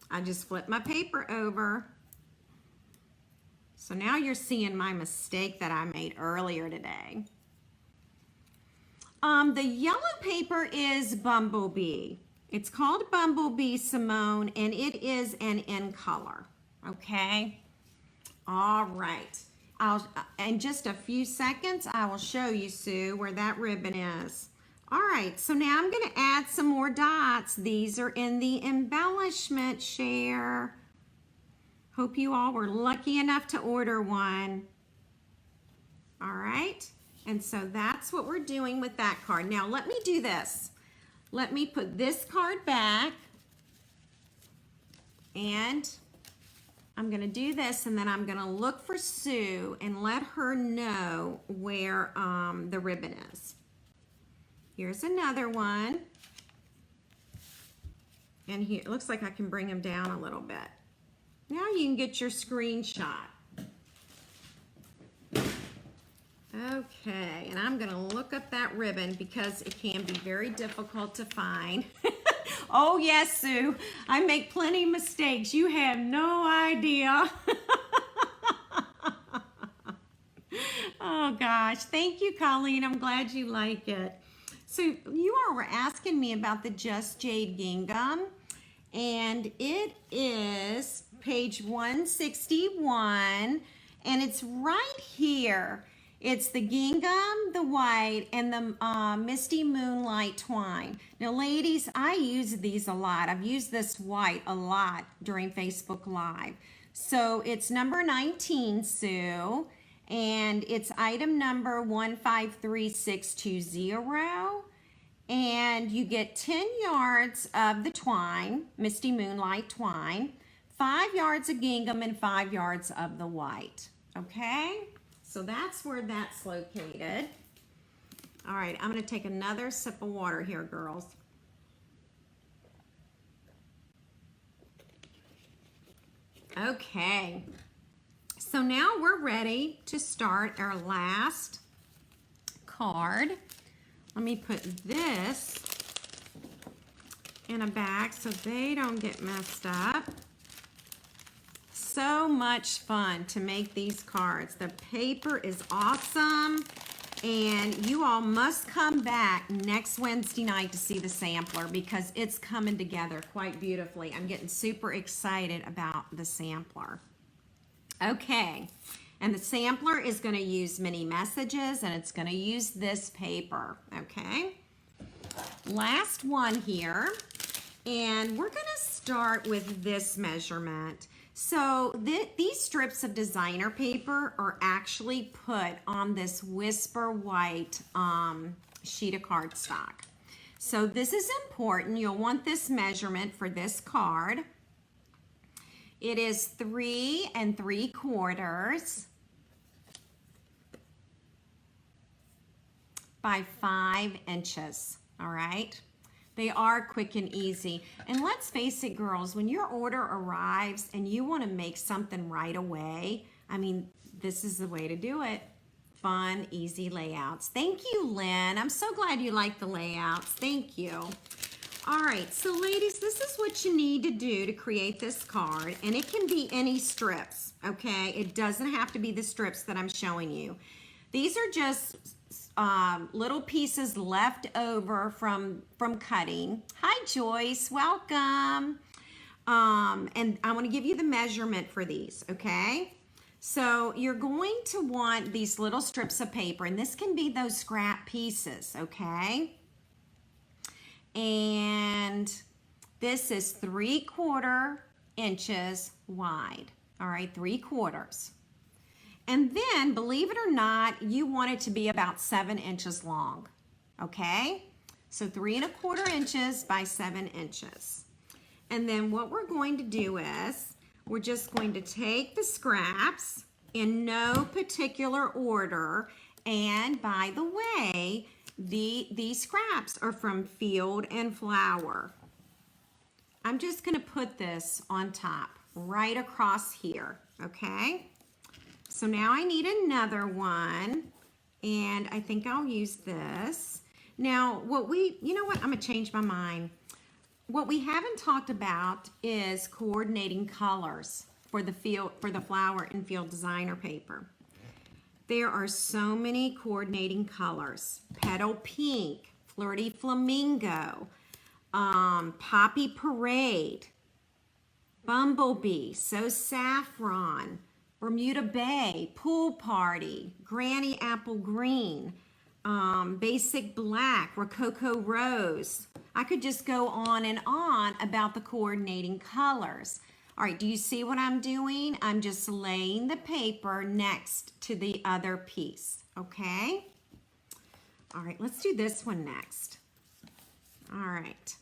I just flipped my paper over. So now you're seeing my mistake that I made earlier today. The yellow paper is Bumblebee. It's called Bumblebee, Simone, and it is an in color. Okay, all right. In just a few seconds, I will show you, Sue, where that ribbon is. All right, so now I'm going to add some more dots. These are in the embellishment share. Hope you all were lucky enough to order one. All right, and so that's what we're doing with that card. Now, let me do this. Let me put this card back, and I'm going to do this, and then I'm going to look for Sue and let her know where the ribbon is. Here's another one. And here, it looks like I can bring them down a little bit. Now you can get your screenshot. Okay, and I'm going to look up that ribbon because it can be very difficult to find. Oh yes, Sue, I make plenty of mistakes. You have no idea. Oh gosh, thank you, Colleen. I'm glad you like it. So you all were asking me about the Just Jade gingham, and it is page 161, and it's right here. It's the gingham, the white, and the Misty Moonlight twine. Now, ladies, I use these a lot. I've used this white a lot during Facebook Live. So it's number 19, Sue, and it's item number 153620. And you get 10 yards of the twine, Misty Moonlight twine, 5 yards of gingham, and 5 yards of the white. Okay? So that's where that's located. All right, I'm going to take another sip of water here, girls. Okay, so now we're ready to start our last card. Let me put this in a bag so they don't get messed up. So much fun to make these cards. The paper is awesome, and you all must come back next Wednesday night to see the sampler because it's coming together quite beautifully. I'm getting super excited about the sampler. Okay, and the sampler is going to use mini messages, and it's going to use this paper. Okay, last one here, and we're going to start with this measurement. So these strips of designer paper are actually put on this Whisper White sheet of cardstock. So this is important. You'll want this measurement for this card. It is 3 3/4 by 5 inches. All right. They are quick and easy. And let's face it, girls, when your order arrives and you want to make something right away, I mean, this is the way to do it. Fun, easy layouts. Thank you, Lynn. I'm so glad you like the layouts. Thank you. All right, so ladies, this is what you need to do to create this card, and it can be any strips, okay? It doesn't have to be the strips that I'm showing you. These are just little pieces left over from cutting. Hi, Joyce, welcome. And I want to give you the measurement for these, okay? So you're going to want these little strips of paper, and this can be those scrap pieces, okay? And this is 3/4 inches wide. All right, 3/4. And then, believe it or not, you want it to be about 7 inches long. Okay? So 3¼ inches by 7 inches. And then what we're going to do is, we're just going to take the scraps in no particular order. And by the way, these scraps are from Field and Flower. I'm just going to put this on top, right across here, okay? So now I need another one, and I think I'll use this. Now, you know what? I'm going to change my mind. What we haven't talked about is coordinating colors for the Flower and Field designer paper. There are so many coordinating colors. Petal Pink, Flirty Flamingo, Poppy Parade, Bumblebee, So Saffron, Bermuda Bay, Pool Party, Granny Apple Green, Basic Black, Rococo Rose. I could just go on and on about the coordinating colors. All right, do you see what I'm doing? I'm just laying the paper next to the other piece, okay? All right, let's do this one next. All right.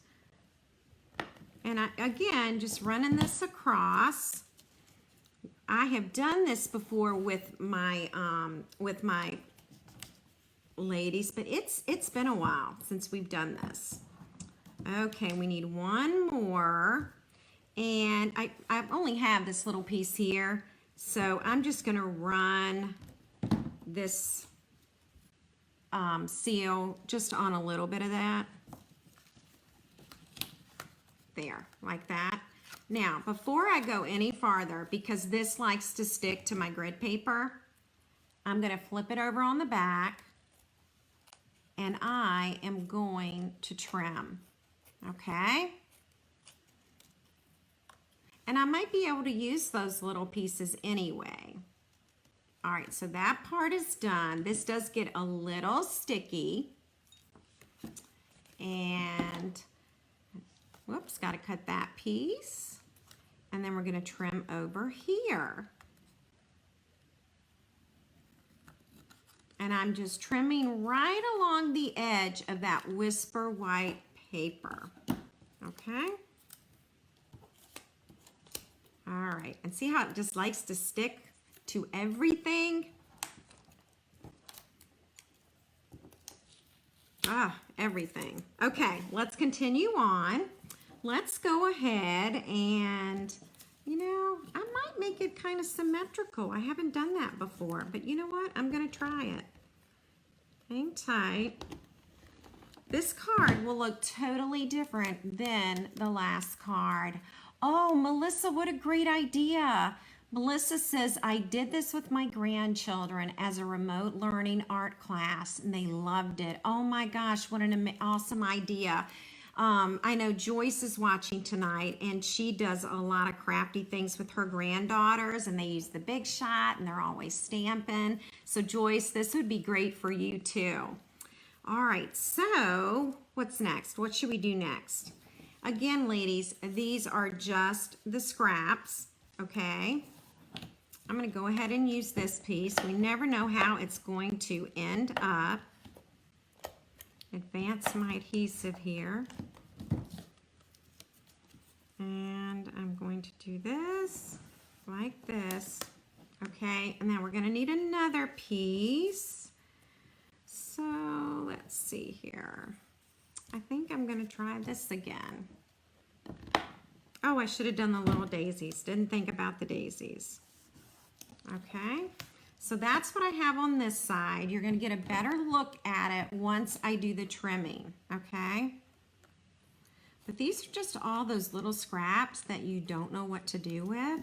And again, just running this across. I have done this before with my ladies, but it's been a while since we've done this. Okay, we need one more. And I only have this little piece here, so I'm just going to run this seal just on a little bit of that. There, like that. Now, before I go any farther, because this likes to stick to my grid paper, I'm going to flip it over on the back, and I am going to trim, okay? And I might be able to use those little pieces anyway. All right, so that part is done. This does get a little sticky. And, whoops, got to cut that piece. And then we're going to trim over here. And I'm just trimming right along the edge of that Whisper White paper. Okay? All right, and see how it just likes to stick to everything? Everything. Okay, let's continue on. Let's go ahead and, you know, I might make it kind of symmetrical. I haven't done that before, but you know what? I'm going to try it. Hang tight. This card will look totally different than the last card. Oh, Melissa, what a great idea. Melissa says, I did this with my grandchildren as a remote learning art class, and they loved it. Oh my gosh, what an awesome idea. I know Joyce is watching tonight, and she does a lot of crafty things with her granddaughters, and they use the Big Shot, and they're always stamping. So Joyce, this would be great for you too. All right, so what's next? What should we do next? Again, ladies, these are just the scraps, okay? I'm going to go ahead and use this piece. We never know how it's going to end up. Advance my adhesive here. And I'm going to do this like this, okay? And then we're going to need another piece. So let's see here. I think I'm gonna try this again. Oh, I should have done the little daisies. Didn't think about the daisies. Okay, so that's what I have on this side. You're gonna get a better look at it once I do the trimming, okay? But these are just all those little scraps that you don't know what to do with.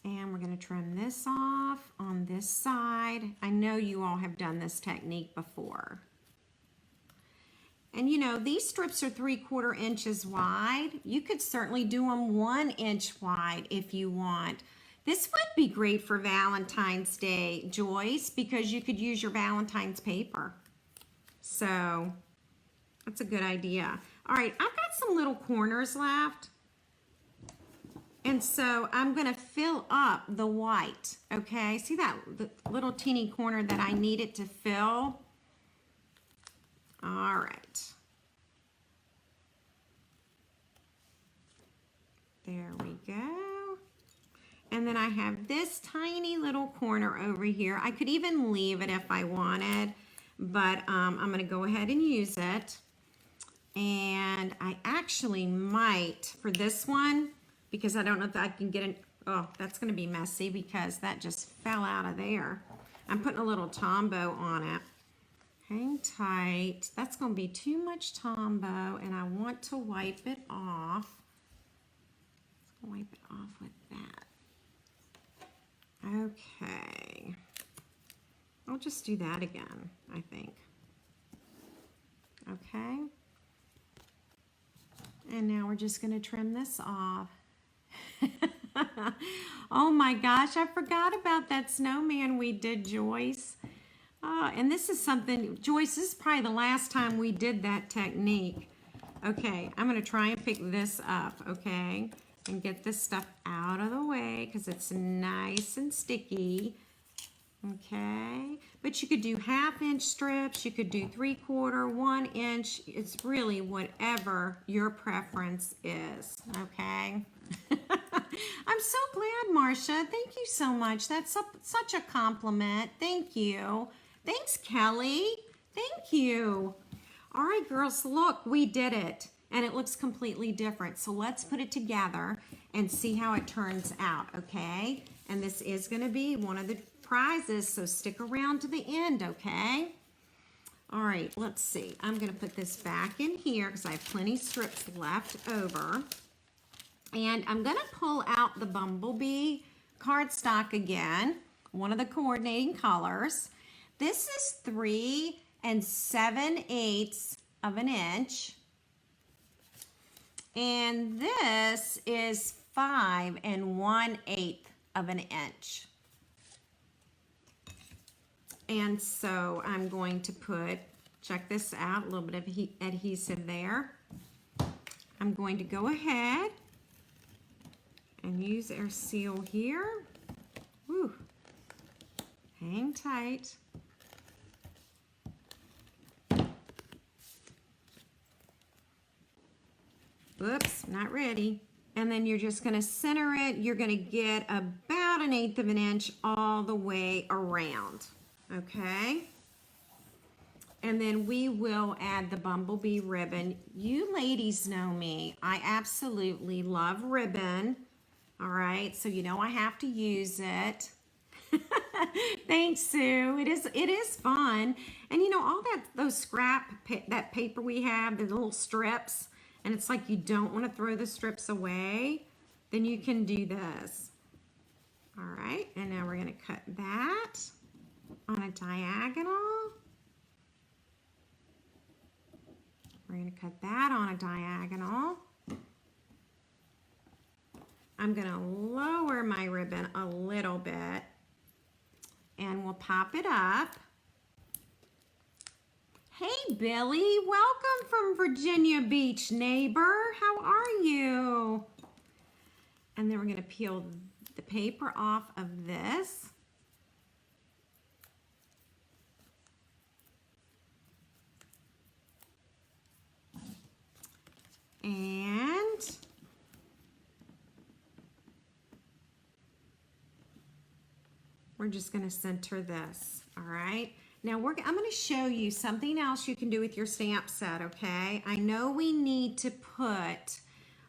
And we're gonna trim this off on this side. I know you all have done this technique before. And you know, these strips are 3/4 inches wide. You could certainly do them 1 inch wide if you want. This would be great for Valentine's Day, Joyce, because you could use your Valentine's paper. So that's a good idea. All right, I've got some little corners left. And so I'm gonna fill up the white, okay? See that little teeny corner that I needed to fill? All right. There we go. And then I have this tiny little corner over here. I could even leave it if I wanted, but I'm gonna go ahead and use it. And I actually might, for this one, because I don't know if I can get it. Oh, that's gonna be messy because that just fell out of there. I'm putting a little Tombow on it. Hang tight. That's gonna be too much Tombow, and I want to wipe it off. Let's wipe it off with that. Okay. I'll just do that again, I think. Okay. And now we're just gonna trim this off. Oh my gosh, I forgot about that snowman we did, Joyce. And this is something, Joyce, this is probably the last time we did that technique. Okay, I'm gonna try and pick this up, okay? And get this stuff out of the way because it's nice and sticky. Okay, but you could do 1/2 inch strips, you could do 3/4, 1 inch. It's really whatever your preference is, okay? I'm so glad, Marcia. Thank you so much. That's such a compliment. Thank you. Thanks, Kelly. Thank you. All right, girls, look, we did it. And it looks completely different. So let's put it together and see how it turns out, okay? And this is gonna be one of the prizes, so stick around to the end, okay? All right, let's see. I'm gonna put this back in here because I have plenty strips left over. And I'm gonna pull out the Bumblebee cardstock again, one of the coordinating colors. This is 3 7/8 of an inch. And this is 5 1/8 of an inch. And so I'm going to put, check this out, a little bit of adhesive there. I'm going to go ahead and use our seal here. Woo. Hang tight. Oops, not ready. And then you're just gonna center it. You're gonna get about 1/8 of an inch all the way around, okay? And then we will add the Bumblebee ribbon. You ladies know me. I absolutely love ribbon. All right, so you know I have to use it. Thanks, Sue. It is fun. And you know, all those that paper we have, the little strips, and it's like you don't want to throw the strips away, then you can do this. All right, and now we're going to cut that on a diagonal. We're going to cut that on a diagonal. I'm going to lower my ribbon a little bit, and we'll pop it up. Hey, Billy, welcome from Virginia Beach, neighbor. How are you? And then we're going to peel the paper off of this. And we're just going to center this, all right? Now I'm going to show you something else you can do with your stamp set, okay? I know we need to put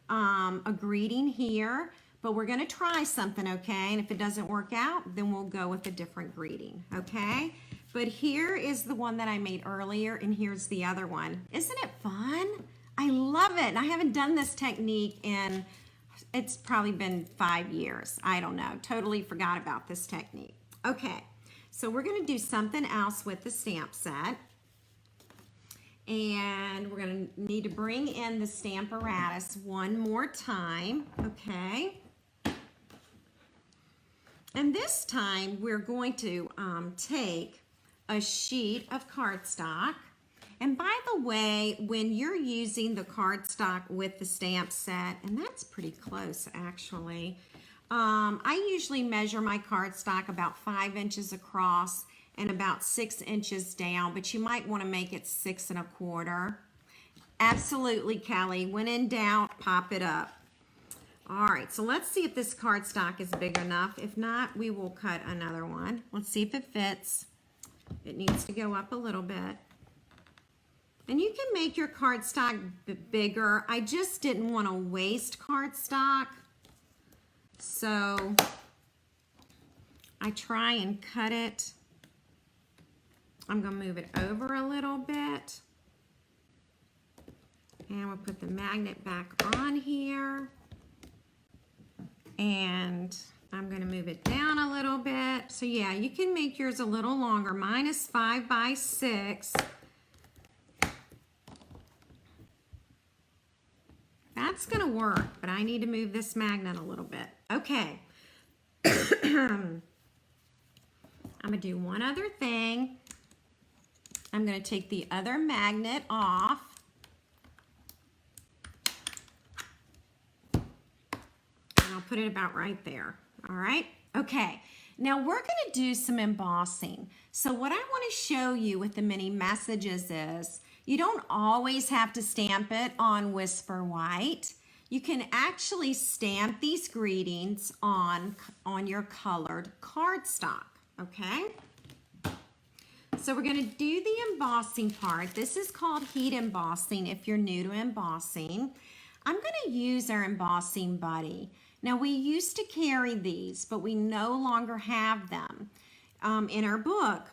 a greeting here, but we're going to try something, okay? And if it doesn't work out, then we'll go with a different greeting, okay? But here is the one that I made earlier, and here's the other one. Isn't it fun? I love it. I haven't done this technique in, it's probably been 5 years. I don't know. Totally forgot about this technique. Okay, so we're going to do something else with the stamp set. And we're going to need to bring in the Stamparatus one more time, okay? And this time we're going to take a sheet of cardstock. And by the way, when you're using the cardstock with the stamp set, and that's pretty close actually, I usually measure my cardstock about 5 inches across and about 6 inches down, but you might want to make it 6 1/4. Absolutely, Kelly. When in doubt, pop it up. All right, so let's see if this cardstock is big enough. If not, we will cut another one. Let's see if it fits. It needs to go up a little bit. And you can make your cardstock bigger. I just didn't want to waste cardstock. So I try and cut it. I'm going to move it over a little bit. And we'll put the magnet back on here. And I'm going to move it down a little bit. So yeah, you can make yours a little longer. Mine is 5 by 6. That's going to work, but I need to move this magnet a little bit. Okay. I'm going to do one other thing. I'm going to take the other magnet off. And I'll put it about right there. All right. Okay. Now we're going to do some embossing. So what I want to show you with the mini messages is you don't always have to stamp it on Whisper White. You can actually stamp these greetings on your colored cardstock. Okay. So we're going to do the embossing part. This is called heat embossing if you're new to embossing. I'm going to use our embossing buddy. Now we used to carry these, but we no longer have them in our book.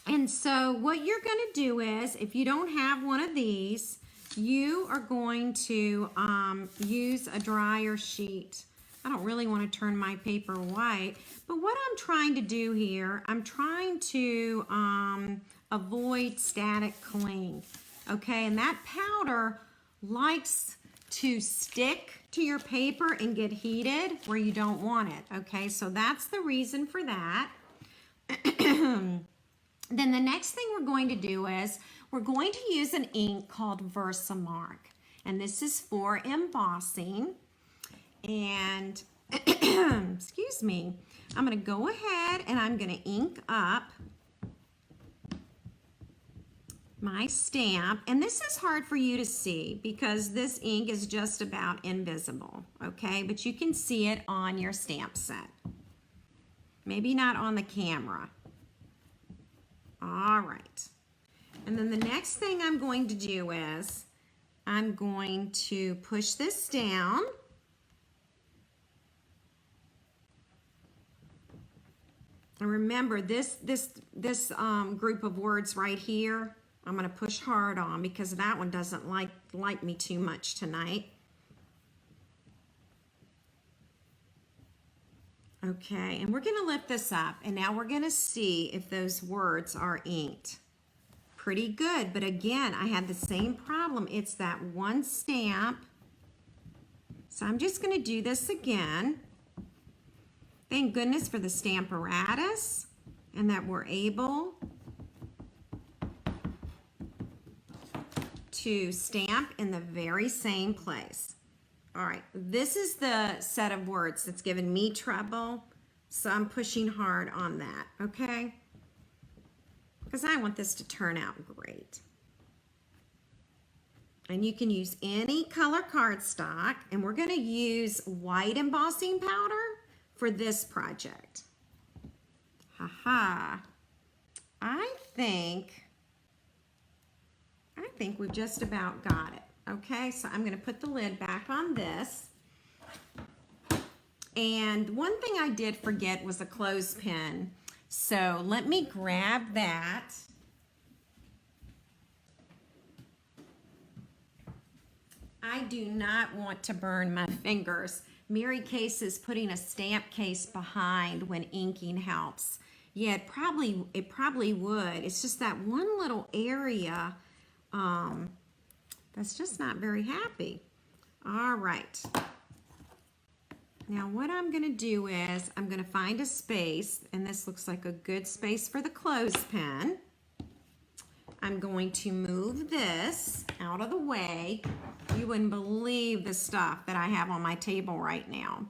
And so what you're going to do is, if you don't have one of these, you are going to use a dryer sheet. I don't really want to turn my paper white, but what I'm trying to do here, I'm trying to avoid static cling, okay? And that powder likes to stick to your paper and get heated where you don't want it, okay? So that's the reason for that. Then the next thing we're going to do is we're going to use an ink called Versamark, and this is for embossing. And excuse me, I'm going to go ahead and I'm going to ink up my stamp. And this is hard for you to see because this ink is just about invisible, okay? But you can see it on your stamp set. Maybe not on the camera. All right. And then the next thing I'm going to do is I'm going to push this down. And remember this group of words right here, I'm going to push hard on because that one doesn't like me too much tonight. Okay, and we're going to lift this up, and now we're going to see if those words are inked. Pretty good, but again, I had the same problem. It's that one stamp. So I'm just going to do this again. Thank goodness for the Stamparatus and that we're able to stamp in the very same place. All right, this is the set of words that's given me trouble, so I'm pushing hard on that, okay? Because I want this to turn out great. And you can use any color cardstock, and we're going to use white embossing powder for this project. Ha-ha. I think we've just about got it. Okay, so I'm going to put the lid back on this. And one thing I did forget was a clothespin. So let me grab that. I do not want to burn my fingers. Mary Case is putting a stamp case behind when inking helps. Yeah, it probably would. It's just that one little area that's just not very happy. All right. Now what I'm going to do is I'm going to find a space, and this looks like a good space for the clothespin. I'm going to move this out of the way. You wouldn't believe the stuff that I have on my table right now.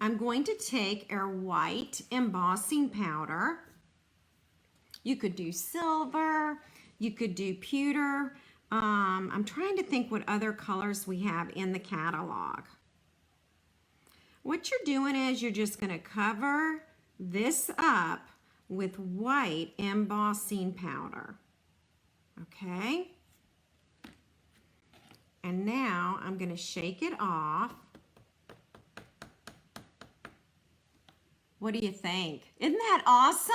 I'm going to take our white embossing powder. You could do silver, you could do pewter. I'm trying to think what other colors we have in the catalog. What you're doing is you're just going to cover this up with white embossing powder. Okay? And now I'm going to shake it off. What do you think? Isn't that awesome?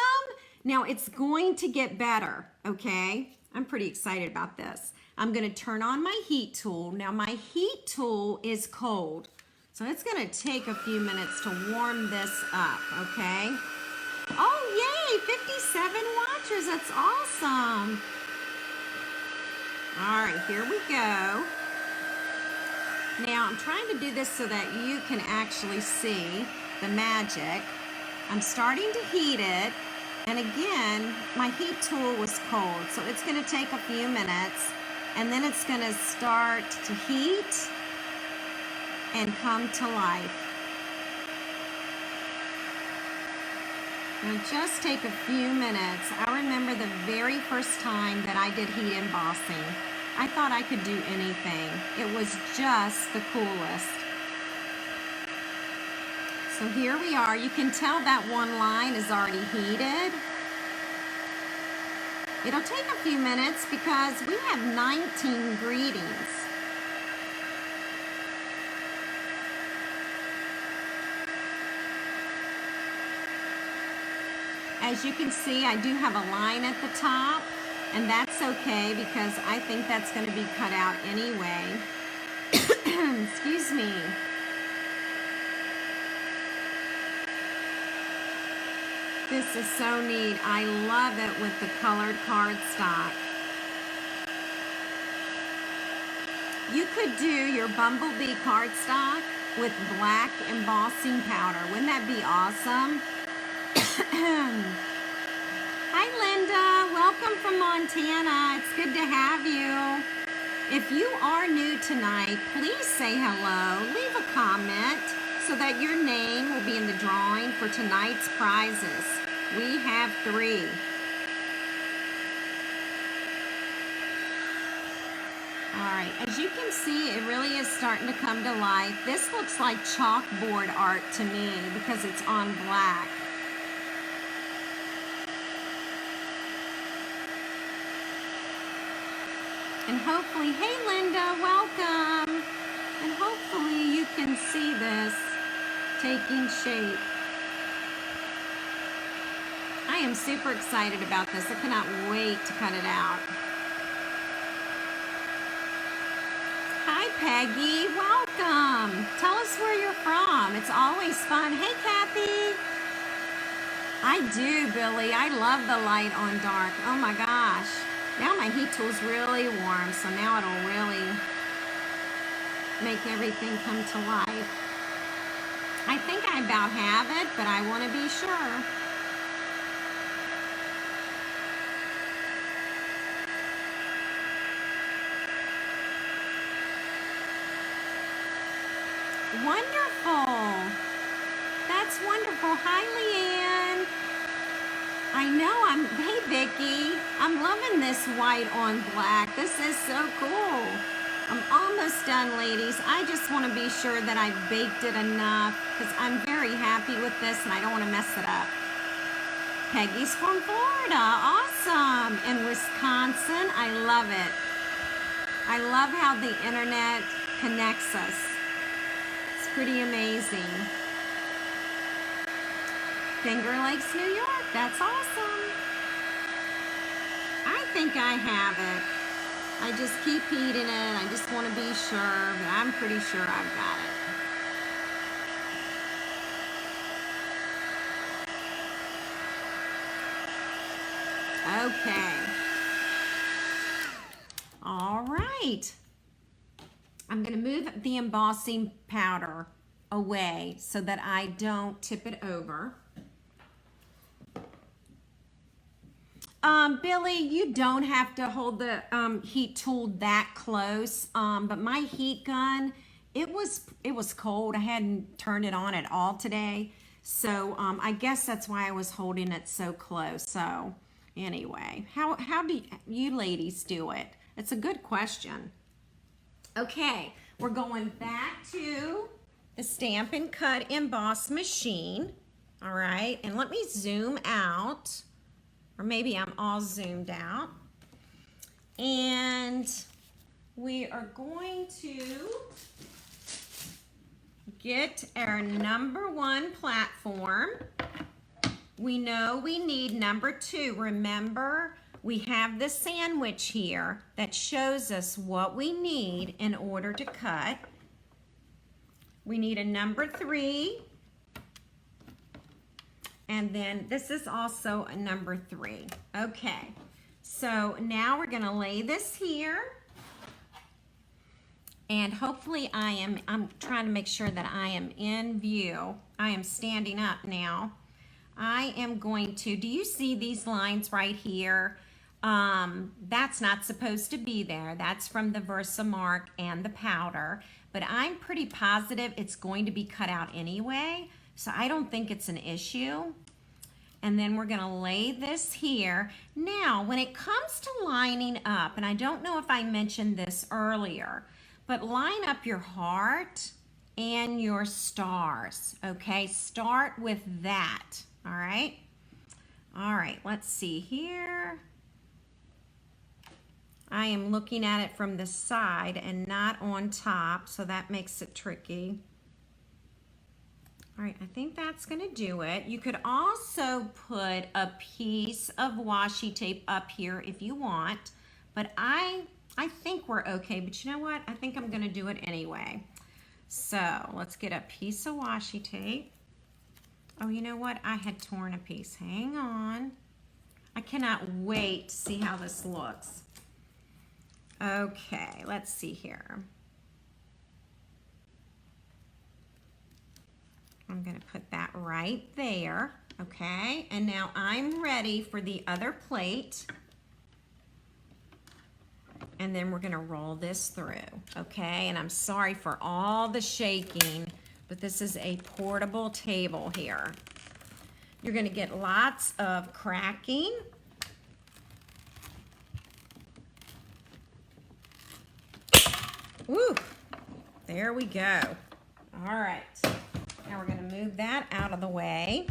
Now it's going to get better, okay? I'm pretty excited about this. I'm going to turn on my heat tool. Now my heat tool is cold, so it's going to take a few minutes to warm this up, okay? Oh, yay, 57 watchers. That's awesome. All right, here we go. Now I'm trying to do this so that you can actually see the magic. I'm starting to heat it, and again, my heat tool was cold, so it's going to take a few minutes, and then it's going to start to heat and come to life. Now just take a few minutes. I remember the very first time that I did heat embossing. I thought I could do anything. It was just the coolest. So here we are. You can tell that one line is already heated. It'll take a few minutes because we have 19 greetings. As you can see, I do have a line at the top, and that's okay because I think that's going to be cut out anyway. Excuse me. This is so neat. I love it with the colored cardstock. You could do your bumblebee cardstock with black embossing powder. Wouldn't that be awesome? Hi Linda, welcome from Montana. It's good to have you. If you are new tonight, please say hello, leave a comment so that your name will be in the drawing for tonight's prizes. We have 3. All right, as you can see, it really is starting to come to life. This looks like chalkboard art to me because it's on black. And hopefully, hey Linda, welcome. And hopefully you can see this taking shape. I am super excited about this. I cannot wait to cut it out. Hi Peggy, welcome. Tell us where you're from. It's always fun. Hey Kathy. I do, Billy. I love the light on dark. Oh my gosh. Now my heat tool's really warm, so now it'll really make everything come to life. I think I about have it, but I want to be sure. Wonderful. That's wonderful. Hi, Leanne. I know hey Vicki, I'm loving this white on black. This is so cool. I'm almost done, ladies. I just want to be sure that I've baked it enough because I'm very happy with this and I don't want to mess it up. Peggy's from Florida. Awesome. In Wisconsin. I love it. I love how the internet connects us. It's pretty amazing. Finger Lakes, New York. That's awesome. I think I have it. I just keep heating it. I just want to be sure, but I'm pretty sure I've got it. Okay. All right. I'm going to move the embossing powder away so that I don't tip it over. Billy, you don't have to hold the heat tool that close, but my heat gun, it was cold. I hadn't turned it on at all today, so I guess that's why I was holding it so close. So anyway, how do you ladies do it? It's a good question. Okay, we're going back to the Stampin' Cut emboss machine. All right, and let me zoom out. Or maybe I'm all zoomed out. And we are going to get our #1 platform. We know we need #2. Remember, we have the sandwich here that shows us what we need in order to cut. We need a #3. And then this is also a #3. Okay, so now we're gonna lay this here. And hopefully I'm trying to make sure that I am in view. I am standing up now. I am going to, do you see these lines right here? That's not supposed to be there. That's from the Versamark and the powder. But I'm pretty positive it's going to be cut out anyway. So I don't think it's an issue. And then we're gonna lay this here. Now, when it comes to lining up, and I don't know if I mentioned this earlier, but line up your heart and your stars, okay? Start with that, all right? All right, let's see here. I am looking at it from the side and not on top, so that makes it tricky. All right, I think that's gonna do it. You could also put a piece of washi tape up here if you want, but I think we're okay, but you know what? I think I'm gonna do it anyway. So let's get a piece of washi tape. Oh, you know what? I had torn a piece. Hang on. I cannot wait to see how this looks. Okay, let's see here. I'm gonna put that right there, okay? And now I'm ready for the other plate. And then we're gonna roll this through, okay? And I'm sorry for all the shaking, but this is a portable table here. You're gonna get lots of cracking. Woo, there we go. All right. Now we're going to move that out of the way.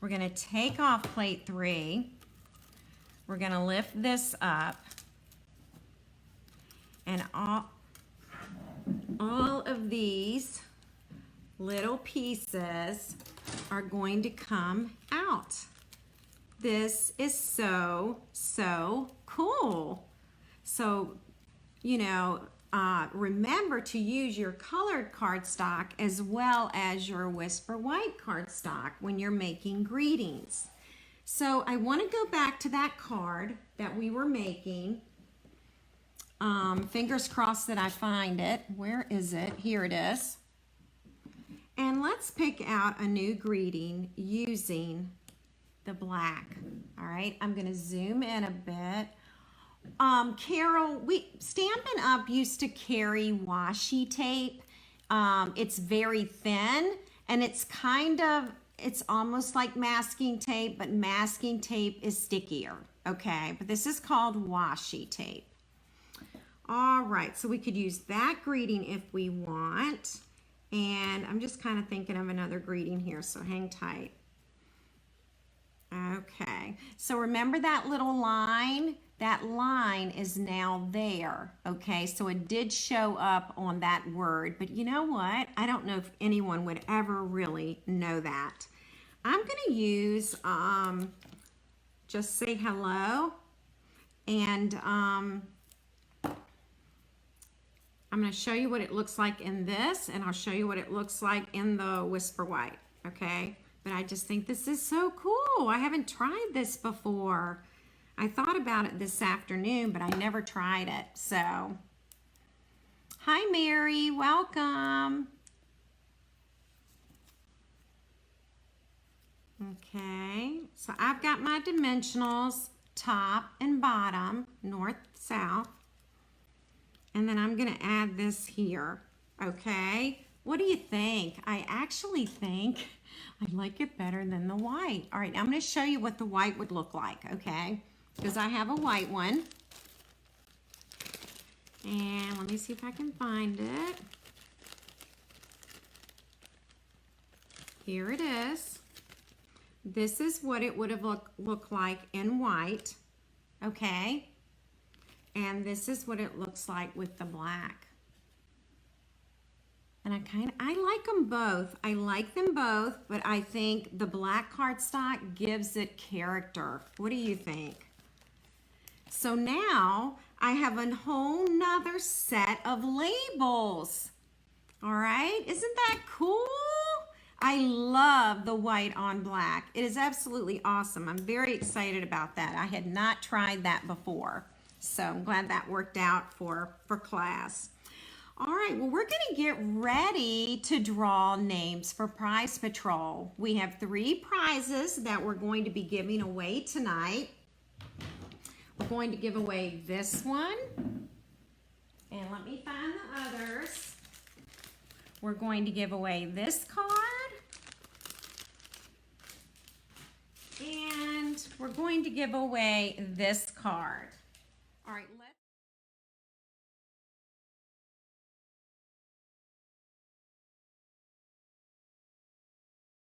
We're going to take off plate 3. We're going to lift this up. And all of these little pieces are going to come out. This is so, so cool. So, you know, remember to use your colored cardstock as well as your Whisper White cardstock when you're making greetings. So I want to go back to that card that we were making. Fingers crossed that I find it. Where is it? Here it is. And let's pick out a new greeting using the black. All right, I'm going to zoom in a bit. Carol, Stampin' Up used to carry washi tape. It's very thin and it's almost like masking tape, but masking tape is stickier, okay? But this is called washi tape. All right, so we could use that greeting if we want. And I'm just kind of thinking of another greeting here, so hang tight. Okay, so remember that little line? That line is now there, okay? So it did show up on that word, but you know what? I don't know if anyone would ever really know that. I'm gonna use, just say hello, and I'm gonna show you what it looks like in this, and I'll show you what it looks like in the Whisper White, okay? But I just think this is so cool. I haven't tried this before. I thought about it this afternoon, but I never tried it. So, hi Mary, welcome. Okay, so I've got my dimensionals, top and bottom, north, south. And then I'm gonna add this here, okay? What do you think? I actually think I like it better than the white. All right, I'm gonna show you what the white would look like, okay? Because I have a white one. And let me see if I can find it. Here it is. This is what it would have looked like in white, okay? And this is what it looks like with the black. And I like them both. I like them both, but I think the black cardstock gives it character. What do you think? So now I have a whole nother set of labels. All right, isn't that cool? I love the white on black. It is absolutely awesome. I'm very excited about that. I had not tried that before. So I'm glad that worked out for class. All right, well, we're gonna get ready to draw names for Prize Patrol. We have 3 prizes that we're going to be giving away tonight. We're going to give away this one. And let me find the others. We're going to give away this card. And we're going to give away this card. All right, let's